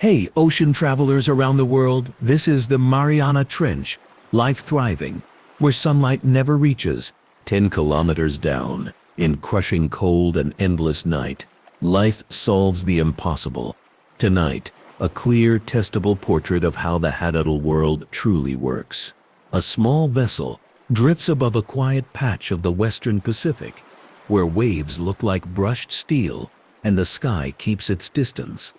Hey, ocean travelers around the world, this is the Mariana Trench, life thriving, where sunlight never reaches. 10 kilometers down, in crushing cold and endless night, life solves the impossible. Tonight, a clear, testable portrait of how the habitable world truly works. A small vessel drifts above a quiet patch of the western Pacific, where waves look like brushed steel and the sky keeps its distance.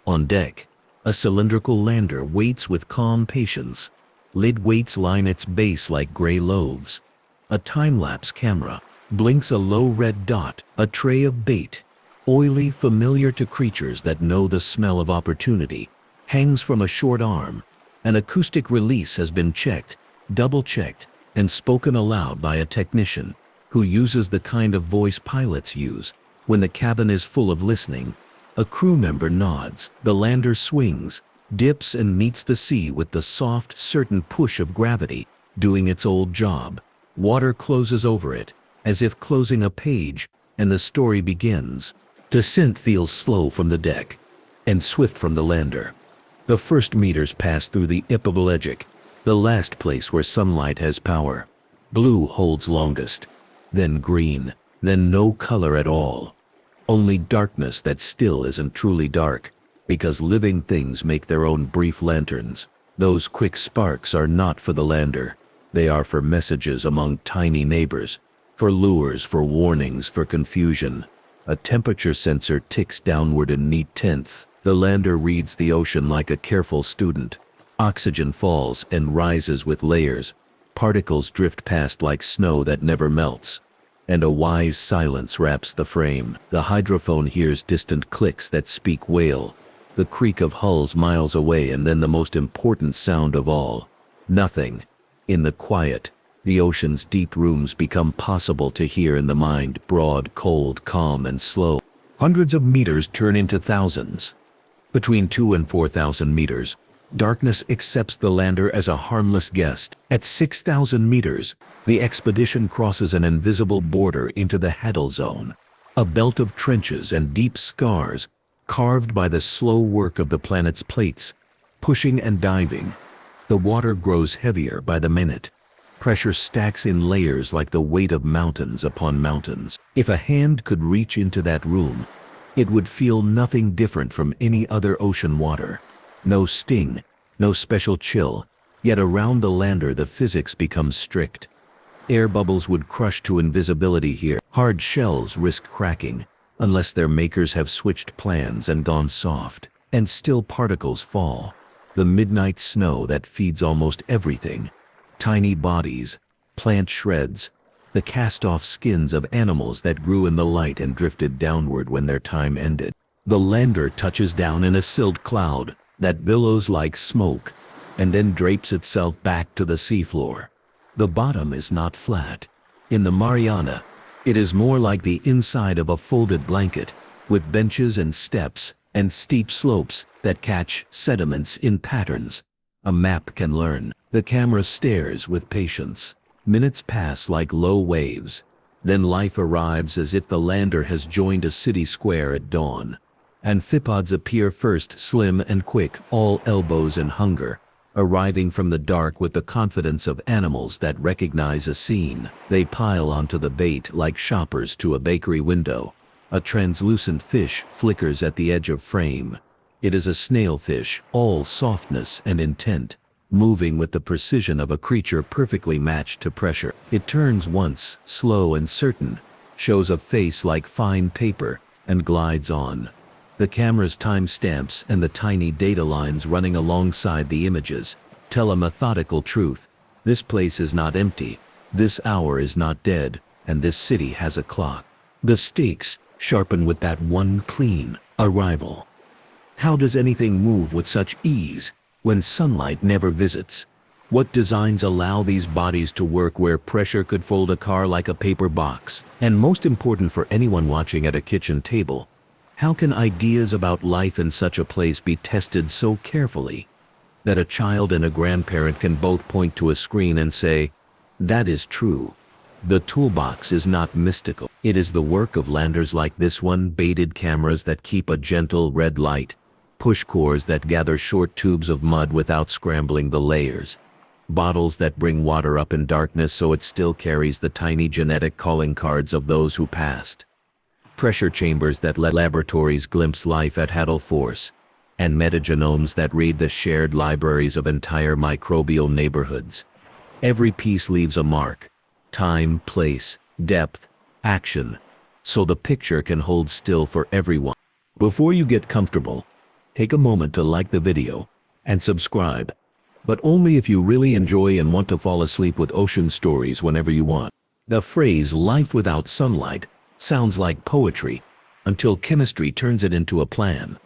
On deck, a cylindrical lander waits with calm patience. Lid weights line its base like gray loaves. A time-lapse camera blinks a low red dot, a tray of bait, oily, familiar to creatures that know the smell of opportunity, hangs from a short arm. An acoustic release has been checked, double-checked, and spoken aloud by a technician who uses the kind of voice pilots use when the cabin is full of listening. A crew member nods, the lander swings, dips and meets the sea with the soft, certain push of gravity, doing its old job. Water closes over it, as if closing a page, and the story begins. Descent feels slow from the deck, and swift from the lander. The first meters pass through the epipelagic, the last place where sunlight has power. Blue holds longest, then green, then no color at all. Only darkness that still isn't truly dark, because living things make their own brief lanterns. Those quick sparks are not for the lander. They are for messages among tiny neighbors, for lures, for warnings, for confusion. A temperature sensor ticks downward in neat tenths. The lander reads the ocean like a careful student. Oxygen falls and rises with layers. Particles drift past like snow that never melts. And a wise silence wraps the frame. The hydrophone hears distant clicks that speak whale, the creak of hulls miles away, and then the most important sound of all. Nothing. In the quiet, the ocean's deep rooms become possible to hear in the mind, broad, cold, calm, and slow. Hundreds of meters turn into thousands. Between 2,000 and 4,000 meters, darkness accepts the lander as a harmless guest. At 6,000 meters, the expedition crosses an invisible border into the Haddle Zone, a belt of trenches and deep scars, carved by the slow work of the planet's plates, pushing and diving. The water grows heavier by the minute. Pressure stacks in layers like the weight of mountains upon mountains. If a hand could reach into that room, it would feel nothing different from any other ocean water. No sting, no special chill, yet around the lander the physics becomes strict. Air bubbles would crush to invisibility here. Hard shells risk cracking, unless their makers have switched plans and gone soft. And still particles fall. The midnight snow that feeds almost everything. Tiny bodies, plant shreds, the cast-off skins of animals that grew in the light and drifted downward when their time ended. The lander touches down in a silt cloud that billows like smoke, and then drapes itself back to the seafloor. The bottom is not flat. In the Mariana, it is more like the inside of a folded blanket, with benches and steps and steep slopes that catch sediments in patterns. A map can learn. The camera stares with patience. Minutes pass like low waves. Then life arrives as if the lander has joined a city square at dawn. Amphipods appear first, slim and quick, all elbows and hunger, arriving from the dark with the confidence of animals that recognize a scene. They pile onto the bait like shoppers to a bakery window. A translucent fish flickers at the edge of frame. It is a snailfish, all softness and intent, moving with the precision of a creature perfectly matched to pressure. It turns once, slow and certain, shows a face like fine paper, and glides on. The camera's timestamps and the tiny data lines running alongside the images tell a methodical truth. This place is not empty, this hour is not dead, and this city has a clock. The stakes sharpen with that one clean arrival. How does anything move with such ease when sunlight never visits? What designs allow these bodies to work where pressure could fold a car like a paper box? And most important for anyone watching at a kitchen table, how can ideas about life in such a place be tested so carefully that a child and a grandparent can both point to a screen and say, "That is true"? The toolbox is not mystical. It is the work of landers like this one, baited cameras that keep a gentle red light, push cores that gather short tubes of mud without scrambling the layers, bottles that bring water up in darkness so it still carries the tiny genetic calling cards of those who passed, pressure chambers that let laboratories glimpse life at Hadal force, and metagenomes that read the shared libraries of entire microbial neighborhoods. Every piece leaves a mark: time, place, depth, action, so the picture can hold still for everyone. Before you get comfortable, take a moment to like the video and subscribe, but only if you really enjoy and want to fall asleep with ocean stories whenever you want. The phrase "life without sunlight" sounds like poetry until chemistry turns it into a plan.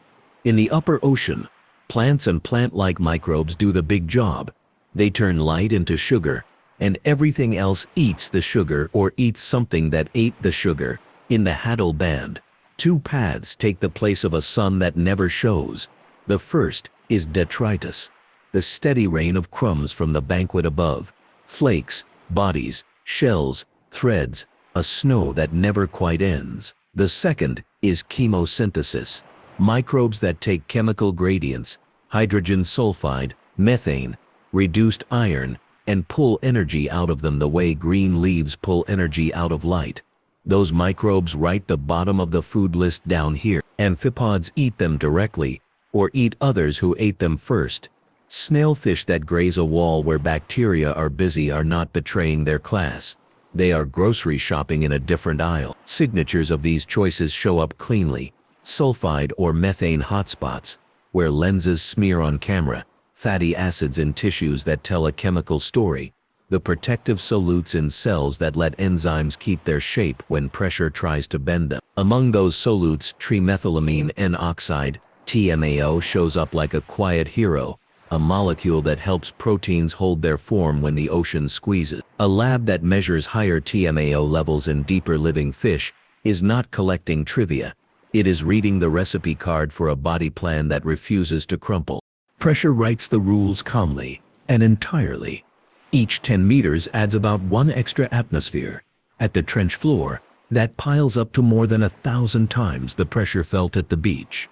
In the upper ocean, plants and plant-like microbes do the big job. They turn light into sugar, and everything else eats the sugar or eats something that ate the sugar. In the Hadal band, two paths take the place of a sun that never shows. The first is detritus, the steady rain of crumbs from the banquet above, flakes, bodies, shells, threads, a snow that never quite ends. The second is chemosynthesis, microbes that take chemical gradients, hydrogen sulfide, methane, reduced iron, and pull energy out of them the way green leaves pull energy out of light. Those microbes write the bottom of the food list down here. Amphipods eat them directly, or eat others who ate them first. Snailfish that graze a wall where bacteria are busy are not betraying their class. They are grocery shopping in a different aisle. Signatures of these choices show up cleanly: sulfide or methane hotspots, where lenses smear on camera, fatty acids in tissues that tell a chemical story, the protective solutes in cells that let enzymes keep their shape when pressure tries to bend them. Among those solutes, trimethylamine N-oxide, TMAO, shows up like a quiet hero, a molecule that helps proteins hold their form when the ocean squeezes. A lab that measures higher TMAO levels in deeper living fish is not collecting trivia. It is reading the recipe card for a body plan that refuses to crumple. Pressure writes the rules calmly and entirely. Each 10 meters adds about 1 extra atmosphere. At the trench floor, that piles up to more than 1,000 times the pressure felt at the beach.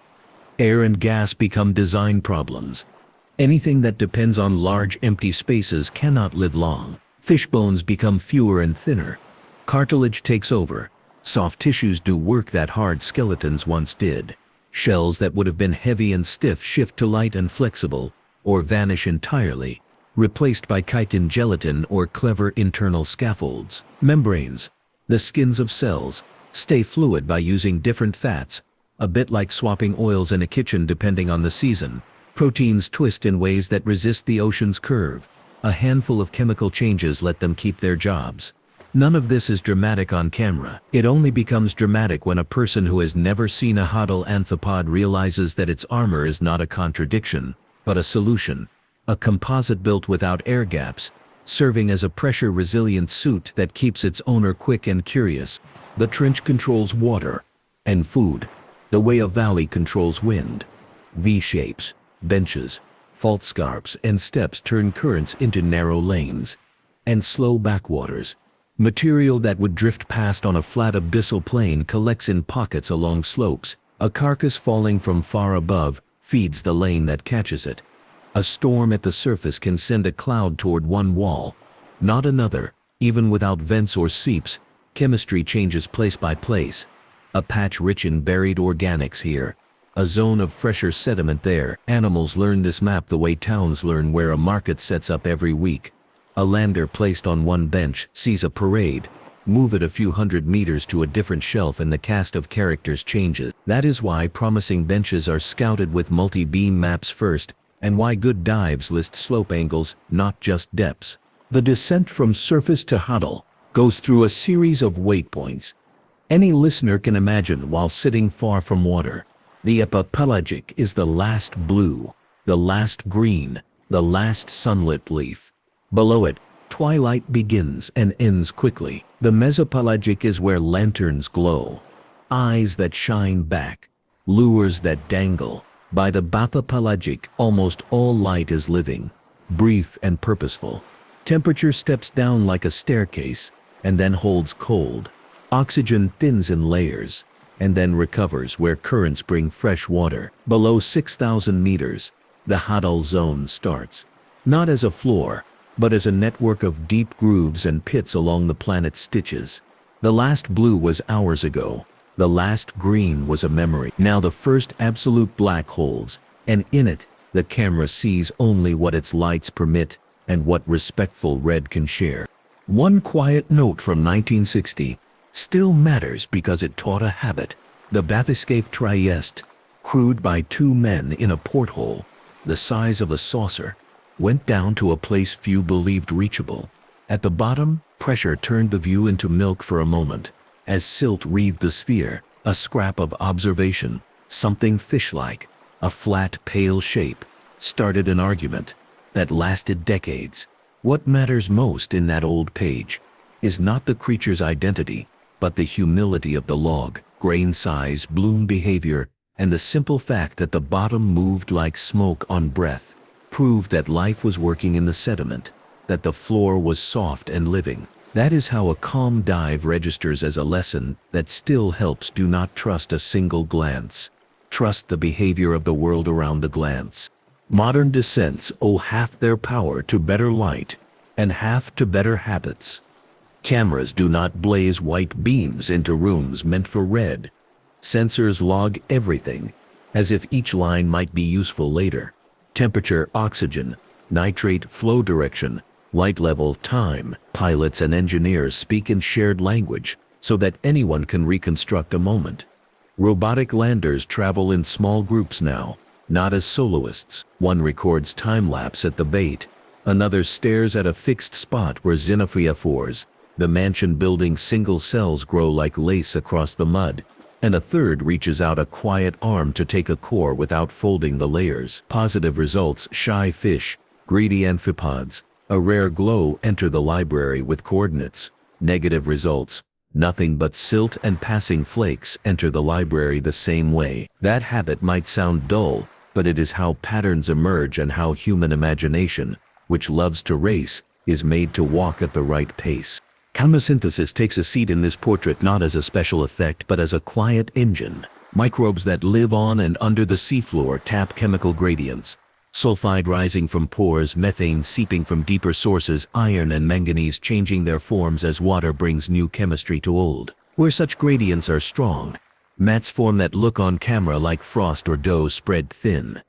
Air and gas become design problems. Anything that depends on large empty spaces cannot live long. Fish bones become fewer and thinner. Cartilage takes over. Soft tissues do work that hard skeletons once did. Shells that would have been heavy and stiff shift to light and flexible, or vanish entirely, replaced by chitin gelatin or clever internal scaffolds. Membranes, the skins of cells, stay fluid by using different fats, a bit like swapping oils in a kitchen depending on the season. Proteins twist in ways that resist the ocean's curve. A handful of chemical changes let them keep their jobs. None of this is dramatic on camera. It only becomes dramatic when a person who has never seen a Hadal amphipod realizes that its armor is not a contradiction, but a solution. A composite built without air gaps, serving as a pressure-resilient suit that keeps its owner quick and curious. The trench controls water and food, the way a valley controls wind. V-shapes, benches, fault scarps, and steps turn currents into narrow lanes and slow backwaters. Material that would drift past on a flat abyssal plain collects in pockets along slopes. A carcass falling from far above feeds the lane that catches it. A storm at the surface can send a cloud toward one wall, not another. Even without vents or seeps, chemistry changes place by place. A patch rich in buried organics here, a zone of fresher sediment there. Animals learn this map the way towns learn where a market sets up every week. A lander placed on one bench sees a parade. Move it a few hundred meters to a different shelf and the cast of characters changes. That is why promising benches are scouted with multi-beam maps first, and why good dives list slope angles, not just depths. The descent from surface to Hadal goes through a series of waypoints. Any listener can imagine while sitting far from water. The epipelagic is the last blue, the last green, the last sunlit leaf. Below it, twilight begins and ends quickly. The mesopelagic is where lanterns glow, eyes that shine back, lures that dangle. By the bathypelagic, almost all light is living, brief and purposeful. Temperature steps down like a staircase, and then holds cold. Oxygen thins in layers. and then recovers where currents bring fresh water. Below 6,000 meters, the Hadal zone starts, not as a floor, but as a network of deep grooves and pits along the planet's stitches. The last blue was hours ago. The last green was a memory. Now the first absolute black holes, and in it, the camera sees only what its lights permit and what respectful red can share. One quiet note from 1960 still matters because it taught a habit. The bathyscaphe Trieste, crewed by two men in a porthole, the size of a saucer, went down to a place few believed reachable. At the bottom, pressure turned the view into milk for a moment. As silt wreathed the sphere, a scrap of observation, something fish-like, a flat, pale shape, started an argument that lasted decades. What matters most in that old page is not the creature's identity, but the humility of the log, grain size, bloom behavior, and the simple fact that the bottom moved like smoke on breath proved that life was working in the sediment, that the floor was soft and living. That is how a calm dive registers as a lesson that still helps. Do not trust a single glance. Trust the behavior of the world around the glance. Modern descents owe half their power to better light and half to better habits. Cameras do not blaze white beams into rooms meant for red. Sensors log everything, as if each line might be useful later. Temperature, oxygen, nitrate flow direction, light level, time. Pilots and engineers speak in shared language so that anyone can reconstruct a moment. Robotic landers travel in small groups now, not as soloists. One records time-lapse at the bait, another stares at a fixed spot where xenophyophores, the mansion-building single cells, grow like lace across the mud, and a third reaches out a quiet arm to take a core without folding the layers. Positive results: shy fish, greedy amphipods, a rare glow enter the library with coordinates. Negative results: nothing but silt and passing flakes enter the library the same way. That habit might sound dull, but it is how patterns emerge and how human imagination, which loves to race, is made to walk at the right pace. Chemosynthesis takes a seat in this portrait not as a special effect but as a quiet engine. Microbes that live on and under the seafloor tap chemical gradients. Sulfide rising from pores, methane seeping from deeper sources, iron and manganese changing their forms as water brings new chemistry to old. Where such gradients are strong, mats form that look on camera like frost or dough spread thin.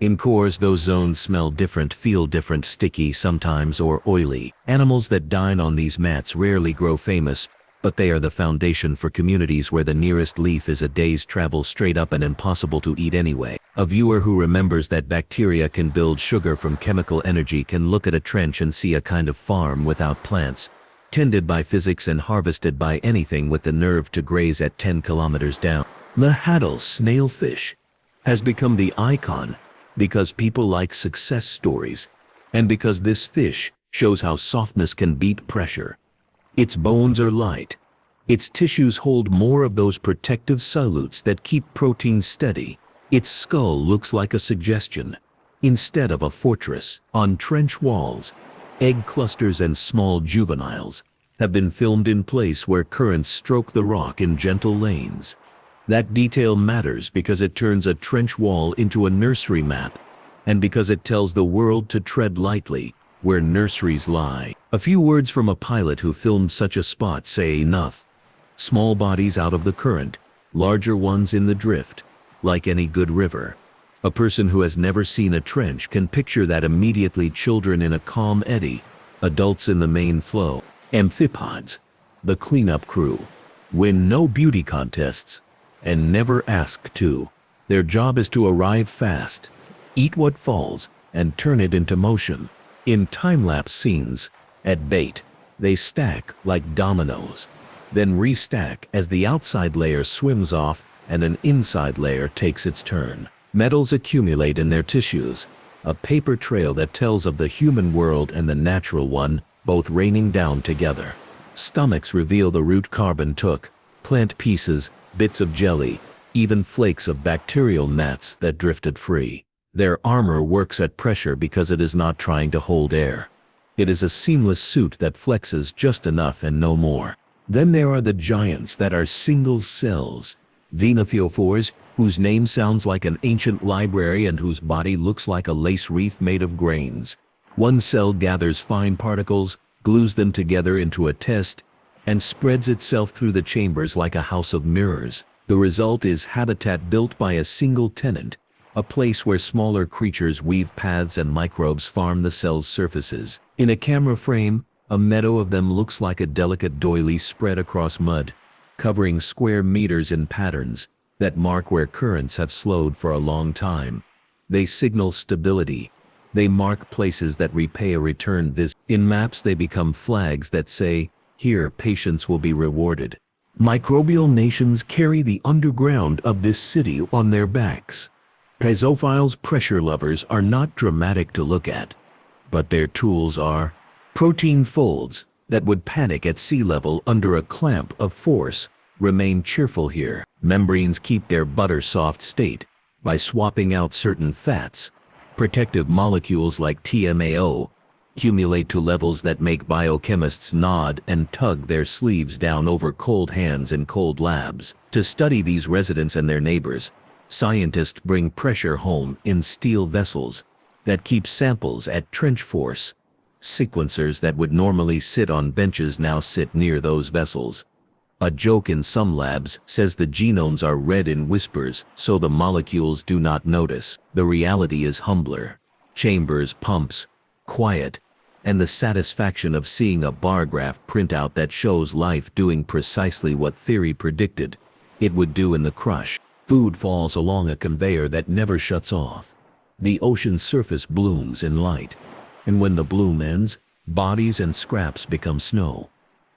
In cores, those zones smell different, feel different, sticky sometimes or oily. Animals that dine on these mats rarely grow famous, but they are the foundation for communities where the nearest leaf is a day's travel straight up and impossible to eat anyway. A viewer who remembers that bacteria can build sugar from chemical energy can look at a trench and see a kind of farm without plants, tended by physics and harvested by anything with the nerve to graze at 10 kilometers down. The Hadal snailfish has become the icon because people like success stories, and because this fish shows how softness can beat pressure. Its bones are light. Its tissues hold more of those protective solutes that keep proteins steady. Its skull looks like a suggestion, instead of a fortress. On trench walls, egg clusters and small juveniles have been filmed in place where currents stroke the rock in gentle lanes. That detail matters because it turns a trench wall into a nursery map, and because it tells the world to tread lightly where nurseries lie. A few words from a pilot who filmed such a spot say enough. Small bodies out of the current, larger ones in the drift, like any good river. A person who has never seen a trench can picture that immediately. Children in a calm eddy, adults in the main flow. Amphipods, the cleanup crew, win no beauty contests and never ask to. Their job is to arrive fast, eat what falls, and turn it into motion. In time-lapse scenes, at bait, they stack like dominoes, then restack as the outside layer swims off and an inside layer takes its turn. Metals accumulate in their tissues, a paper trail that tells of the human world and the natural one, both raining down together. Stomachs reveal the root carbon took, plant pieces, bits of jelly, even flakes of bacterial gnats that drifted free. Their armor works at pressure because it is not trying to hold air. It is a seamless suit that flexes just enough and no more. Then there are the giants that are single cells, Xenophyophores, whose name sounds like an ancient library and whose body looks like a lace wreath made of grains. One cell gathers fine particles, glues them together into a test, and spreads itself through the chambers like a house of mirrors. The result is habitat built by a single tenant, a place where smaller creatures weave paths and microbes farm the cell's surfaces. In a camera frame, a meadow of them looks like a delicate doily spread across mud, covering square meters in patterns that mark where currents have slowed for a long time. They signal stability. They mark places that repay a return visit. In maps they become flags that say, "Here patience will be rewarded." Microbial nations carry the underground of this city on their backs. Pezophiles, pressure lovers, are not dramatic to look at, but their tools are protein folds that would panic at sea level under a clamp of force remain cheerful here. Membranes keep their butter-soft state by swapping out certain fats. Protective molecules like TMAO accumulate to levels that make biochemists nod and tug their sleeves down over cold hands in cold labs. To study these residents and their neighbors, scientists bring pressure home in steel vessels that keep samples at trench force. Sequencers that would normally sit on benches now sit near those vessels. A joke in some labs says the genomes are read in whispers so the molecules do not notice. The reality is humbler. Chambers, pumps, quiet, and the satisfaction of seeing a bar graph printout that shows life doing precisely what theory predicted it would do in the crush. Food falls along a conveyor that never shuts off. The ocean surface blooms in light, and when the bloom ends, bodies and scraps become snow.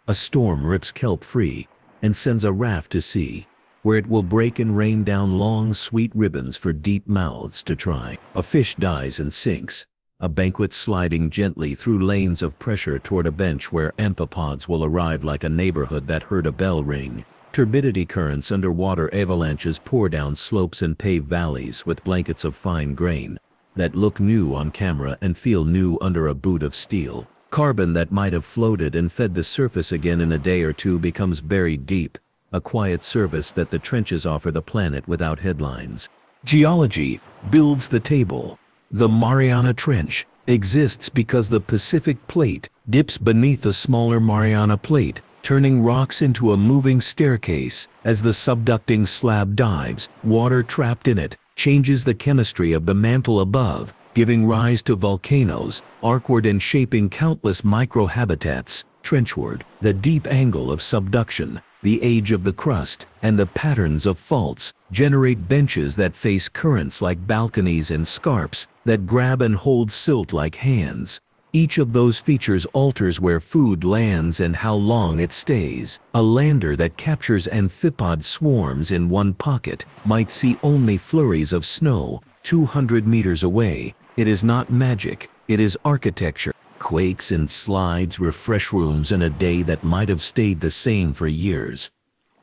A storm rips kelp free and sends a raft to sea, where it will break and rain down long, sweet ribbons for deep mouths to try. A fish dies and sinks, a banquet sliding gently through lanes of pressure toward a bench where amphipods will arrive like a neighborhood that heard a bell ring. Turbidity currents underwater avalanches pour down slopes and pave valleys with blankets of fine grain that look new on camera and feel new under a boot of steel. Carbon that might have floated and fed the surface again in a day or two becomes buried deep, a quiet service that the trenches offer the planet without headlines. Geology builds the table. The Mariana Trench exists because the Pacific Plate dips beneath a smaller Mariana Plate, turning rocks into a moving staircase. As the subducting slab dives, water trapped in it changes the chemistry of the mantle above, giving rise to volcanoes, arcward and shaping countless microhabitats. Trenchward, the deep angle of subduction, the age of the crust, and the patterns of faults generate benches that face currents like balconies and scarps that grab and hold silt like hands. Each of those features alters where food lands and how long it stays. A lander that captures amphipod swarms in one pocket might see only flurries of snow 200 meters away. It is not magic, it is architecture. Quakes and slides refresh rooms in a day that might have stayed the same for years.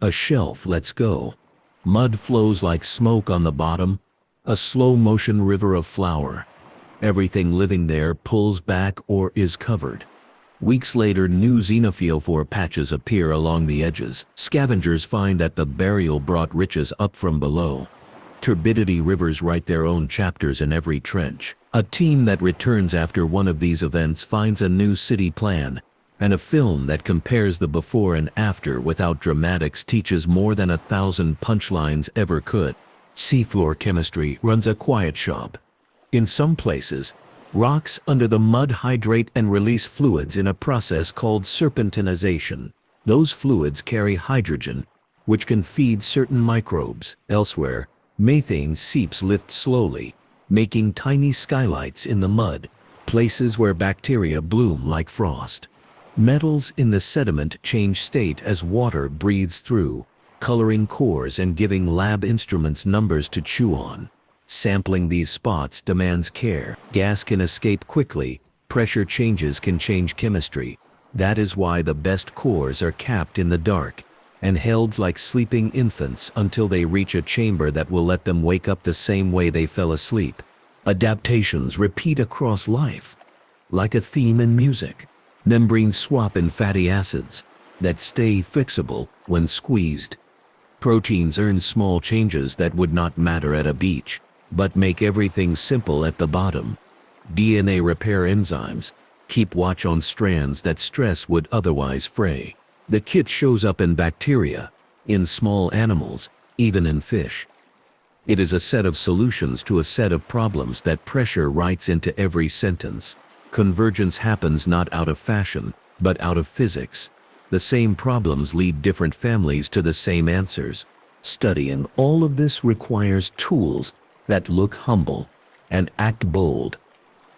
A shelf lets go. Mud flows like smoke on the bottom, a slow-motion river of flour. Everything living there pulls back or is covered. Weeks later, new xenophyophore patches appear along the edges. Scavengers find that the burial brought riches up from below. Turbidity rivers write their own chapters in every trench. A team that returns after one of these events finds a new city plan, and a film that compares the before and after without dramatics teaches more than 1,000 punchlines ever could. Seafloor chemistry runs a quiet shop. In some places, rocks under the mud hydrate and release fluids in a process called serpentinization. Those fluids carry hydrogen, which can feed certain microbes. Elsewhere, methane seeps lift slowly, making tiny skylights in the mud, places where bacteria bloom like frost. Metals in the sediment change state as water breathes through, coloring cores and giving lab instruments numbers to chew on. Sampling these spots demands care. Gas can escape quickly, pressure changes can change chemistry. That is why the best cores are capped in the dark and held like sleeping infants until they reach a chamber that will let them wake up the same way they fell asleep. Adaptations repeat across life, like a theme in music. Membranes swap in fatty acids that stay fixable when squeezed. Proteins earn small changes that would not matter at a beach, but make everything simple at the bottom. DNA repair enzymes keep watch on strands that stress would otherwise fray. The kit shows up in bacteria, in small animals, even in fish. It is a set of solutions to a set of problems that pressure writes into every sentence. Convergence happens not out of fashion, but out of physics. The same problems lead different families to the same answers. Studying all of this requires tools that look humble and act bold.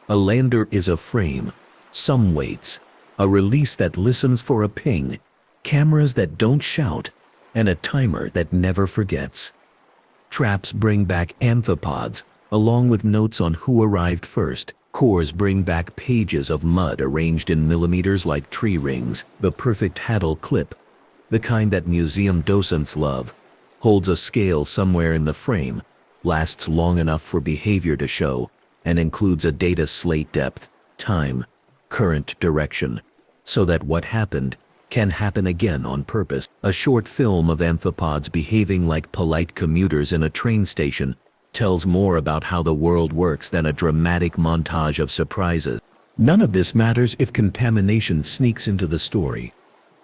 A lander is a frame, some weights, a release that listens for a ping, cameras that don't shout, and a timer that never forgets. Traps bring back amphipods, along with notes on who arrived first. Cores bring back pages of mud arranged in millimeters like tree rings. The perfect Haddle clip, the kind that museum docents love, holds a scale somewhere in the frame, lasts long enough for behavior to show, and includes a data slate depth, time, current direction, so that what happened can happen again on purpose. A short film of amphipods behaving like polite commuters in a train station tells more about how the world works than a dramatic montage of surprises. None of this matters if contamination sneaks into the story.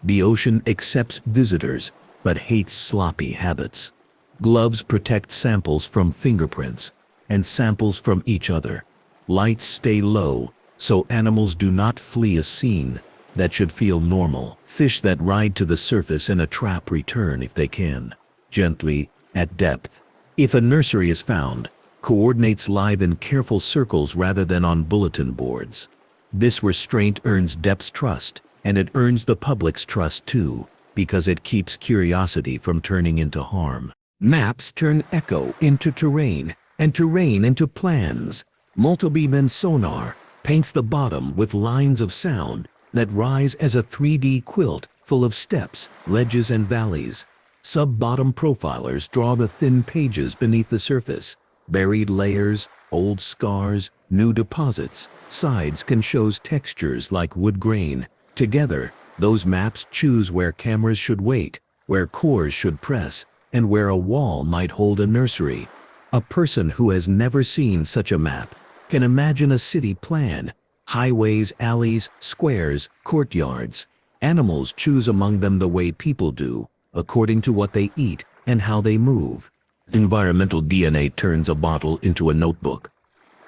The ocean accepts visitors, but hates sloppy habits. Gloves protect samples from fingerprints, and samples from each other. Lights stay low, so animals do not flee a scene that should feel normal. Fish that ride to the surface in a trap return if they can, gently, at depth. If a nursery is found, coordinates live in careful circles rather than on bulletin boards. This restraint earns depth's trust, and it earns the public's trust too, because it keeps curiosity from turning into harm. Maps turn echo into terrain, and terrain into plans. Multibeam and sonar paints the bottom with lines of sound that rise as a 3D quilt full of steps, ledges, and valleys. Sub-bottom profilers draw the thin pages beneath the surface. Buried layers, old scars, new deposits. Sides can show textures like wood grain. Together, those maps choose where cameras should wait, where cores should press, and where a wall might hold a nursery. A person who has never seen such a map can imagine a city plan. Highways, alleys, squares, courtyards. Animals choose among them the way people do, according to what they eat and how they move. Environmental DNA turns a bottle into a notebook.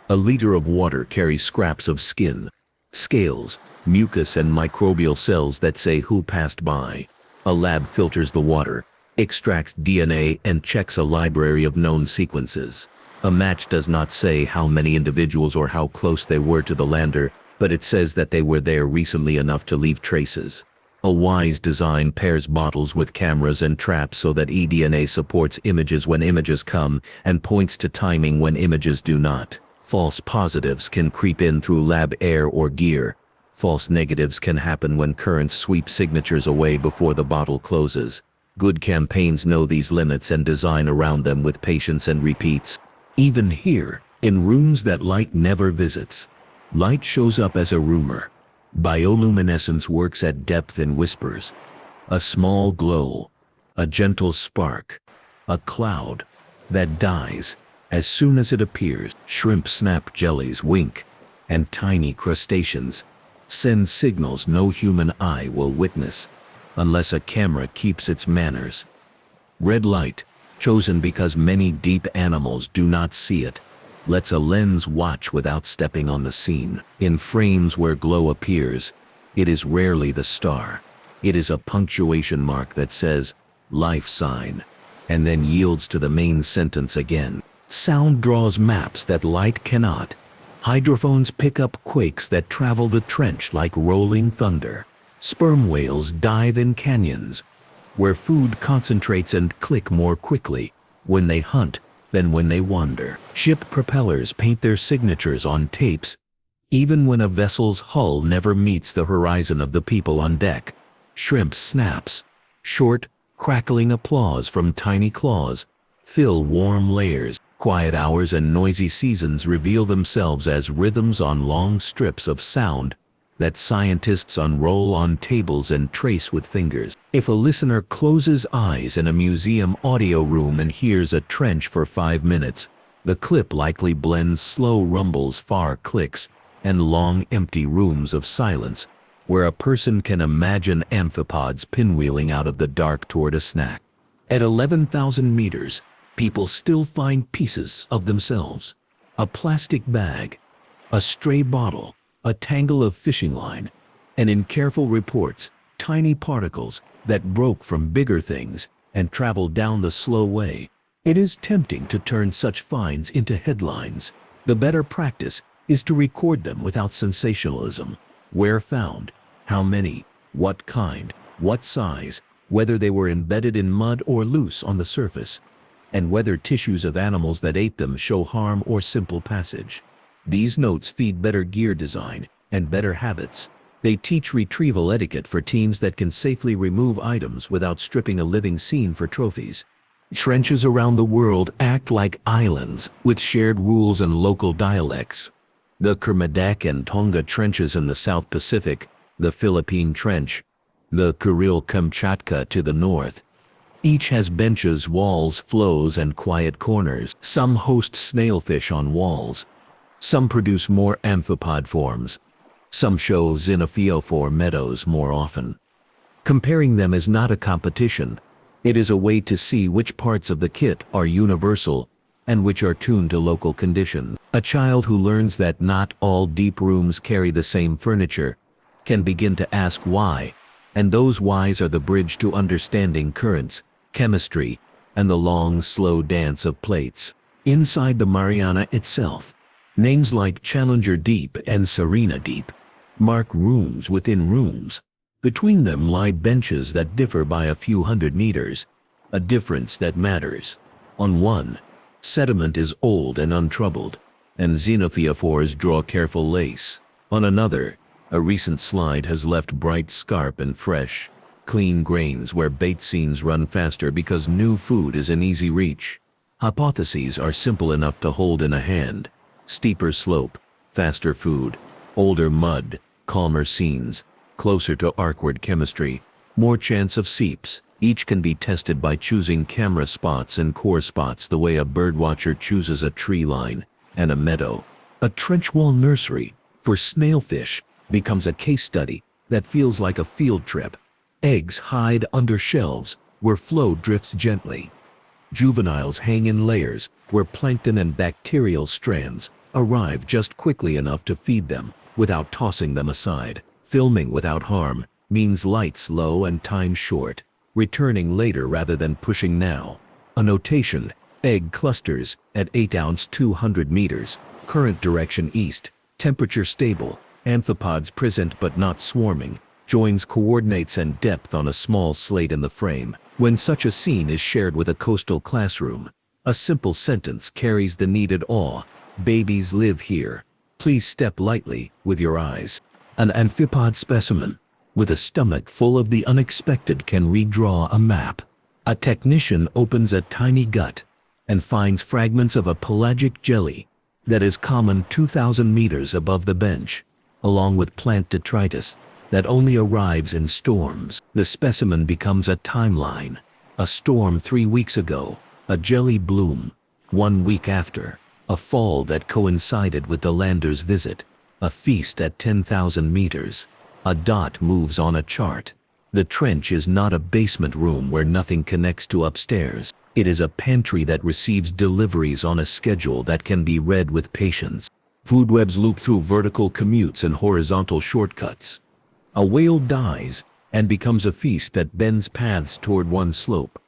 A liter of water carries scraps of skin, scales, mucus, and microbial cells that say who passed by. A lab filters the water, extracts DNA, and checks a library of known sequences. A match does not say how many individuals or how close they were to the lander, but it says that they were there recently enough to leave traces. A wise design pairs bottles with cameras and traps so that eDNA supports images when images come and points to timing when images do not. False positives can creep in through lab air or gear. False negatives can happen when currents sweep signatures away before the bottle closes. Good campaigns know these limits and design around them with patience and repeats. Even here, in rooms that light never visits, light shows up as a rumor. Bioluminescence works at depth in whispers. A small glow, a gentle spark, a cloud that dies as soon as it appears. Shrimp snap, jellies wink, and tiny crustaceans send signals no human eye will witness unless a camera keeps its manners. Red light, chosen because many deep animals do not see it, lets a lens watch without stepping on the scene. In frames where glow appears, it is rarely the star. It is a punctuation mark that says, life sign, and then yields to the main sentence again. Sound draws maps that light cannot. Hydrophones pick up quakes that travel the trench like rolling thunder. Sperm whales dive in canyons, where food concentrates and click more quickly when they hunt than when they wander. Ship propellers paint their signatures on tapes, even when a vessel's hull never meets the horizon of the people on deck. Shrimp snaps, short, crackling applause from tiny claws, fill warm layers. Quiet hours and noisy seasons reveal themselves as rhythms on long strips of sound that scientists unroll on tables and trace with fingers. If a listener closes eyes in a museum audio room and hears a trench for 5 minutes, the clip likely blends slow rumbles, far clicks, and long empty rooms of silence, where a person can imagine amphipods pinwheeling out of the dark toward a snack. At 11,000 meters, people still find pieces of themselves. A plastic bag, a stray bottle, a tangle of fishing line, and in careful reports, tiny particles that broke from bigger things and traveled down the slow way. It is tempting to turn such finds into headlines. The better practice is to record them without sensationalism. Where found, how many, what kind, what size, whether they were embedded in mud or loose on the surface, and whether tissues of animals that ate them show harm or simple passage. These notes feed better gear design and better habits. They teach retrieval etiquette for teams that can safely remove items without stripping a living scene for trophies. Trenches around the world act like islands with shared rules and local dialects. The Kermadec and Tonga trenches in the South Pacific, the Philippine Trench, the Kuril-Kamchatka to the north. Each has benches, walls, flows, and quiet corners. Some host snailfish on walls. Some produce more amphipod forms. Some show xenophyophore meadows more often. Comparing them is not a competition. It is a way to see which parts of the kit are universal and which are tuned to local conditions. A child who learns that not all deep rooms carry the same furniture can begin to ask why, and those whys are the bridge to understanding currents, chemistry, and the long, slow dance of plates. Inside the Mariana itself, names like Challenger Deep and Serena Deep mark rooms within rooms. Between them lie benches that differ by a few hundred meters, a difference that matters. On one, sediment is old and untroubled, and xenophyophores draw careful lace. On another, a recent slide has left bright scarp and fresh, clean grains where bait scenes run faster because new food is in easy reach. Hypotheses are simple enough to hold in a hand. Steeper slope, faster food, older mud, calmer scenes, closer to arkward chemistry, more chance of seeps. Each can be tested by choosing camera spots and core spots the way a birdwatcher chooses a tree line and a meadow. A trench wall nursery for snailfish becomes a case study that feels like a field trip. Eggs hide under shelves where flow drifts gently. Juveniles hang in layers where plankton and bacterial strands arrive just quickly enough to feed them without tossing them aside. Filming without harm means lights low and time short, returning later rather than pushing now. A notation, egg clusters at 8 ounce 200 meters, current direction east, temperature stable, amphipods present but not swarming, joins coordinates and depth on a small slate in the frame. When such a scene is shared with a coastal classroom, a simple sentence carries the needed awe. Babies live here. Please step lightly with your eyes. An amphipod specimen with a stomach full of the unexpected can redraw a map. A technician opens a tiny gut and finds fragments of a pelagic jelly that is common 2,000 meters above the bench, along with plant detritus that only arrives in storms. The specimen becomes a timeline. A storm 3 weeks ago, a jelly bloom 1 week after, a fall that coincided with the lander's visit, a feast at 10,000 meters. A dot moves on a chart. The trench is not a basement room where nothing connects to upstairs. It is a pantry that receives deliveries on a schedule that can be read with patience. Food webs loop through vertical commutes and horizontal shortcuts. A whale dies and becomes a feast that bends paths toward one slope.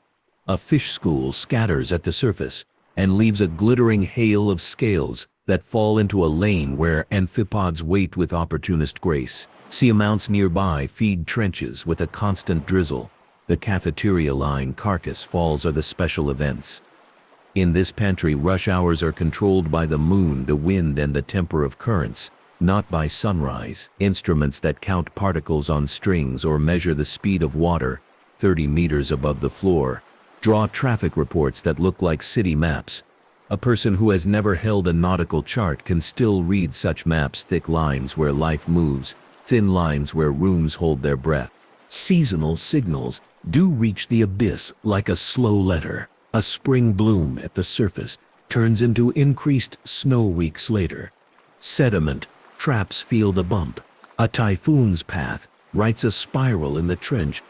A fish school scatters at the surface and leaves a glittering hail of scales that fall into a lane where amphipods wait with opportunist grace. Seamounts nearby feed trenches with a constant drizzle. The cafeteria line carcass falls are the special events. In this pantry, rush hours are controlled by the moon, the wind, and the temper of currents, not by sunrise. Instruments that count particles on strings or measure the speed of water 30 meters above the floor draw traffic reports that look like city maps. A person who has never held a nautical chart can still read such maps: thick lines where life moves, thin lines where rooms hold their breath. Seasonal signals do reach the abyss like a slow letter. A spring bloom at the surface turns into increased snow weeks later. Sediment traps feel the bump. A typhoon's path writes a spiral in the trench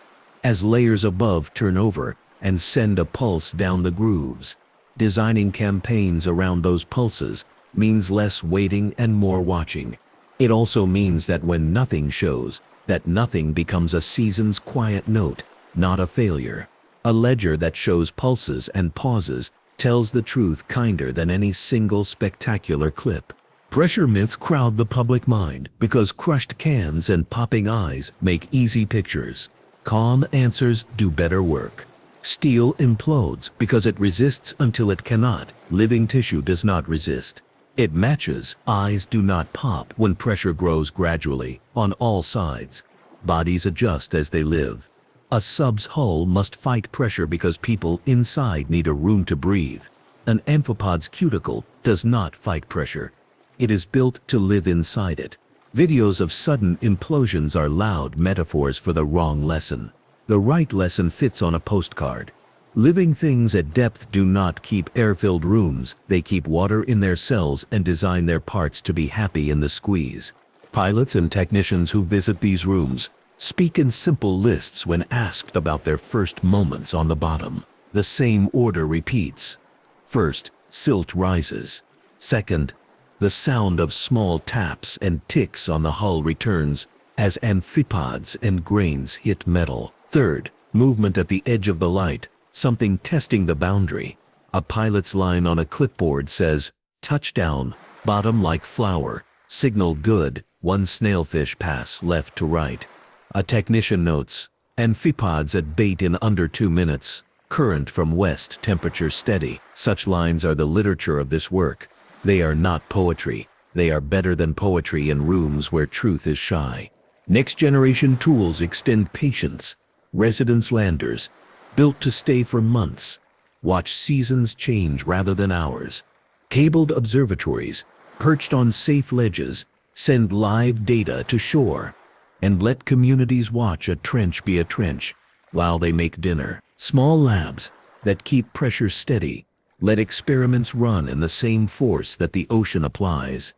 as layers above turn over and send a pulse down the grooves. Designing campaigns around those pulses means less waiting and more watching. It also means that when nothing shows, that nothing becomes a season's quiet note, not a failure. A ledger that shows pulses and pauses tells the truth kinder than any single spectacular clip. Pressure myths crowd the public mind because crushed cans and popping eyes make easy pictures. Calm answers do better work. Steel implodes because it resists until it cannot. Living tissue does not resist. It matches. Eyes do not pop when pressure grows gradually, on all sides. Bodies adjust as they live. A sub's hull must fight pressure because people inside need a room to breathe. An amphipod's cuticle does not fight pressure. It is built to live inside it. Videos of sudden implosions are loud metaphors for the wrong lesson. The right lesson fits on a postcard. Living things at depth do not keep air-filled rooms, they keep water in their cells and design their parts to be happy in the squeeze. Pilots and technicians who visit these rooms speak in simple lists when asked about their first moments on the bottom. The same order repeats. First, silt rises. Second, the sound of small taps and ticks on the hull returns as amphipods and grains hit metal. Third, movement at the edge of the light, something testing the boundary. A pilot's line on a clipboard says, "Touchdown, bottom like flour, signal good, one snailfish pass left to right." A technician notes, "Amphipods at bait in under 2 minutes, current from west, temperature steady." Such lines are the literature of this work. They are not poetry. They are better than poetry in rooms where truth is shy. Next generation tools extend patience. Residence landers, built to stay for months. Watch seasons change rather than hours. Cabled observatories, perched on safe ledges, send live data to shore. And let communities watch a trench be a trench while they make dinner. Small labs that keep pressure steady. Let experiments run in the same force that the ocean applies.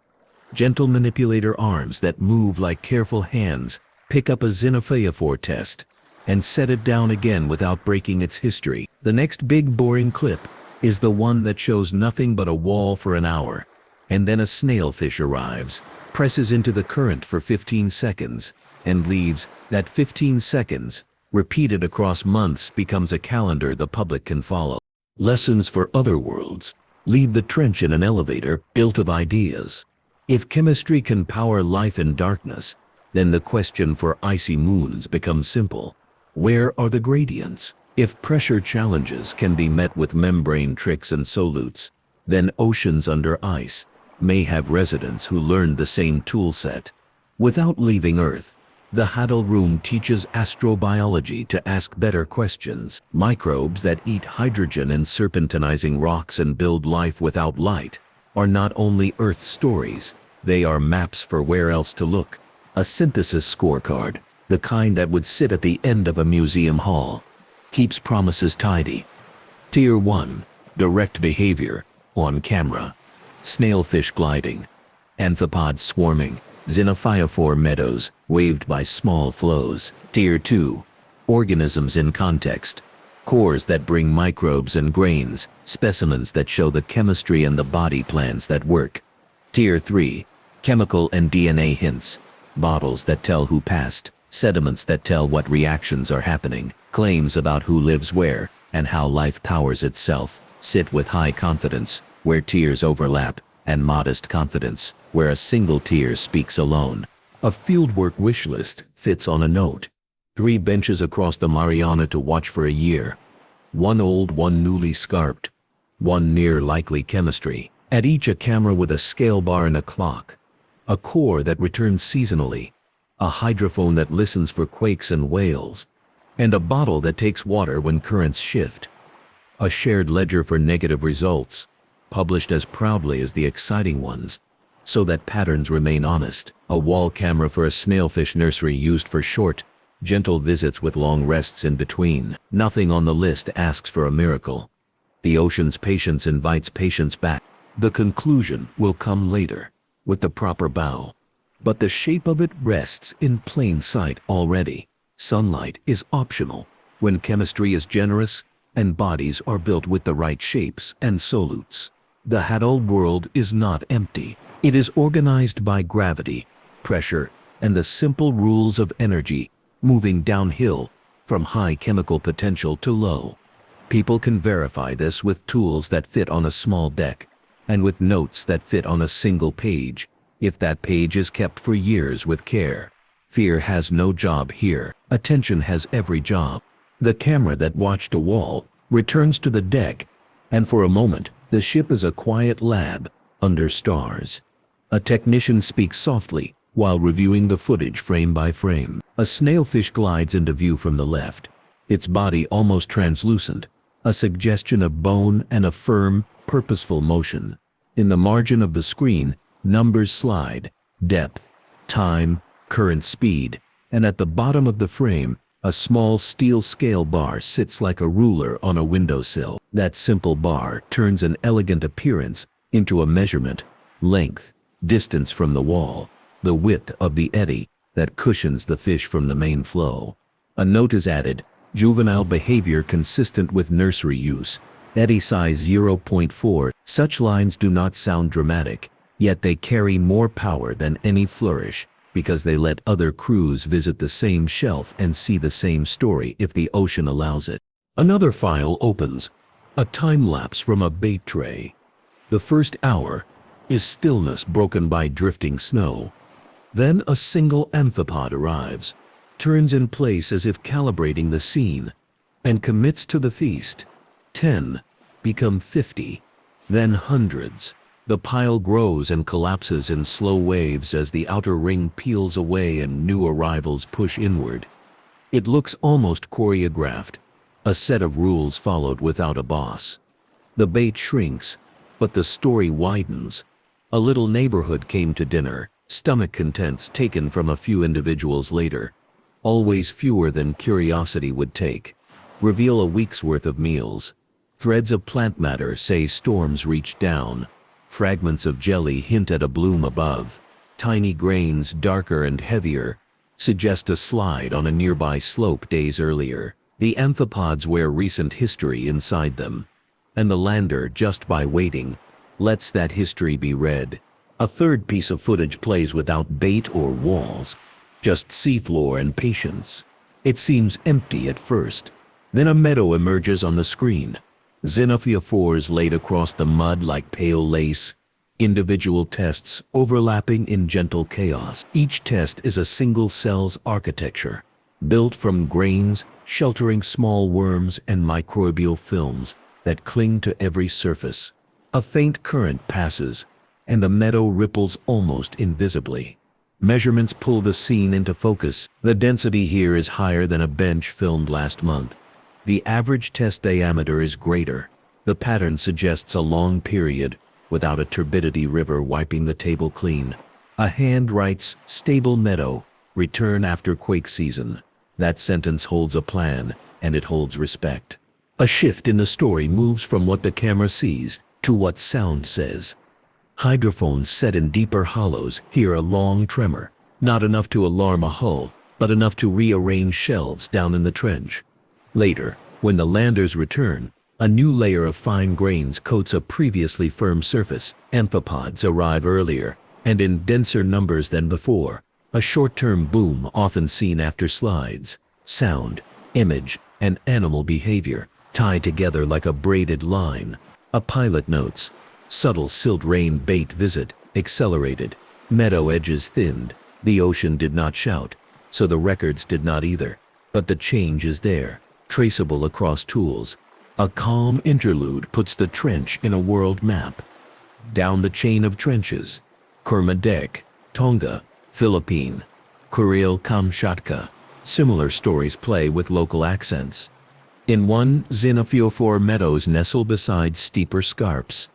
Gentle manipulator arms that move like careful hands pick up a xenophyophore test and set it down again without breaking its history. The next big boring clip is the one that shows nothing but a wall for an hour, and then a snailfish arrives, presses into the current for 15 seconds, and leaves. That 15 seconds, repeated across months, becomes a calendar the public can follow. Lessons for other worlds. Leave the trench in an elevator built of ideas. If chemistry can power life in darkness, then the question for icy moons becomes simple. Where are the gradients? If pressure challenges can be met with membrane tricks and solutes, then oceans under ice may have residents who learned the same tool set. Without leaving Earth, the Huddle Room teaches astrobiology to ask better questions. Microbes that eat hydrogen and serpentinizing rocks and build life without light are not only Earth stories, they are maps for where else to look. A synthesis scorecard, the kind that would sit at the end of a museum hall, keeps promises tidy. Tier 1, direct behavior, on camera. Snailfish gliding, amphipods swarming, xenophyophore meadows waved by small flows. Tier 2, organisms in context. Cores that bring microbes and grains, specimens that show the chemistry and the body plans that work. Tier 3, chemical and DNA hints. Bottles that tell who passed, sediments that tell what reactions are happening, claims about who lives where and how life powers itself. Sit with high confidence, where tiers overlap, and modest confidence, where a single tier speaks alone. A fieldwork wish list fits on a note. 3 benches across the Mariana to watch for a year. 1 old, 1 newly scarped, 1 near likely chemistry. At each a camera with a scale bar and a clock. A core that returns seasonally. A hydrophone that listens for quakes and whales. And a bottle that takes water when currents shift. A shared ledger for negative results, published as proudly as the exciting ones, so that patterns remain honest. A wall camera for a snailfish nursery used for short, gentle visits with long rests in between. Nothing on the list asks for a miracle. The ocean's patience invites patience back. The conclusion will come later, with the proper bow. But the shape of it rests in plain sight already. Sunlight is optional when chemistry is generous and bodies are built with the right shapes and solutes. The Hadal world is not empty. It is organized by gravity, pressure, and the simple rules of energy, moving downhill from high chemical potential to low. People can verify this with tools that fit on a small deck, and with notes that fit on a single page, if that page is kept for years with care. Fear has no job here. Attention has every job. The camera that watched a wall returns to the deck, and for a moment, the ship is a quiet lab under stars. A technician speaks softly while reviewing the footage frame by frame. A snailfish glides into view from the left, its body almost translucent, a suggestion of bone and a firm, purposeful motion. In the margin of the screen, numbers slide, depth, time, current speed, and at the bottom of the frame, a small steel scale bar sits like a ruler on a windowsill. That simple bar turns an elegant appearance into a measurement, length, distance from the wall, the width of the eddy that cushions the fish from the main flow. A note is added, juvenile behavior consistent with nursery use, eddy size 0.4. Such lines do not sound dramatic, yet they carry more power than any flourish, because they let other crews visit the same shelf and see the same story if the ocean allows it. Another file opens, a time-lapse from a bait tray. The first hour is stillness broken by drifting snow. Then a single amphipod arrives, turns in place as if calibrating the scene, and commits to the feast. 10 become 50, then hundreds. The pile grows and collapses in slow waves as the outer ring peels away and new arrivals push inward. It looks almost choreographed, a set of rules followed without a boss. The bait shrinks, but the story widens. A little neighborhood came to dinner, stomach contents taken from a few individuals later, always fewer than curiosity would take. Reveal a week's worth of meals. Threads of plant matter say storms reach down. Fragments of jelly hint at a bloom above. Tiny grains, darker and heavier, suggest a slide on a nearby slope days earlier. The amphipods wear recent history inside them, and the lander, just by waiting, lets that history be read. A third piece of footage plays without bait or walls, just seafloor and patience. It seems empty at first. Then a meadow emerges on the screen. Xenophyophores laid across the mud like pale lace, individual tests overlapping in gentle chaos. Each test is a single cell's architecture, built from grains, sheltering small worms and microbial films that cling to every surface. A faint current passes, and the meadow ripples almost invisibly. Measurements pull the scene into focus. The density here is higher than a bench filmed last month. The average test diameter is greater. The pattern suggests a long period, without a turbidity river wiping the table clean. A hand writes, "Stable meadow, return after quake season." That sentence holds a plan, and it holds respect. A shift in the story moves from what the camera sees to what sound says. Hydrophones set in deeper hollows hear a long tremor, not enough to alarm a hull, but enough to rearrange shelves down in the trench. Later, when the landers return, a new layer of fine grains coats a previously firm surface. Amphipods arrive earlier, and in denser numbers than before. A short-term boom often seen after slides. Sound, image, and animal behavior tie together like a braided line. A pilot notes, subtle silt rain bait visit, accelerated. Meadow edges thinned. The ocean did not shout, so the records did not either. But the change is there, traceable across tools. A calm interlude puts the trench in a world map. Down the chain of trenches, Kermadec, Tonga, Philippine, Kuril-Kamchatka. Similar stories play with local accents. In one, Xenophyophore meadows nestle beside steeper scarps.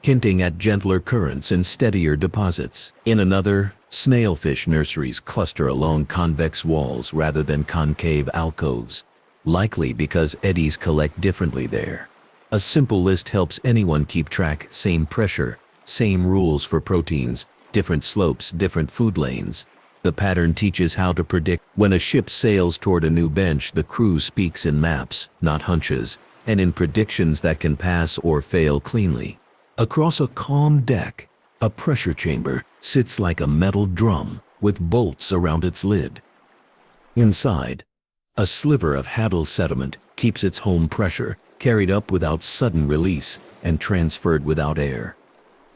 hinting at gentler currents and steadier deposits. In another, snailfish nurseries cluster along convex walls rather than concave alcoves, likely because eddies collect differently there. A simple list helps anyone keep track: same pressure, same rules for proteins, different slopes, different food lanes. The pattern teaches how to predict. When a ship sails toward a new bench, the crew speaks in maps, not hunches, and in predictions that can pass or fail cleanly. Across a calm deck, a pressure chamber sits like a metal drum with bolts around its lid. Inside, a sliver of Hadal sediment keeps its home pressure, carried up without sudden release and transferred without air.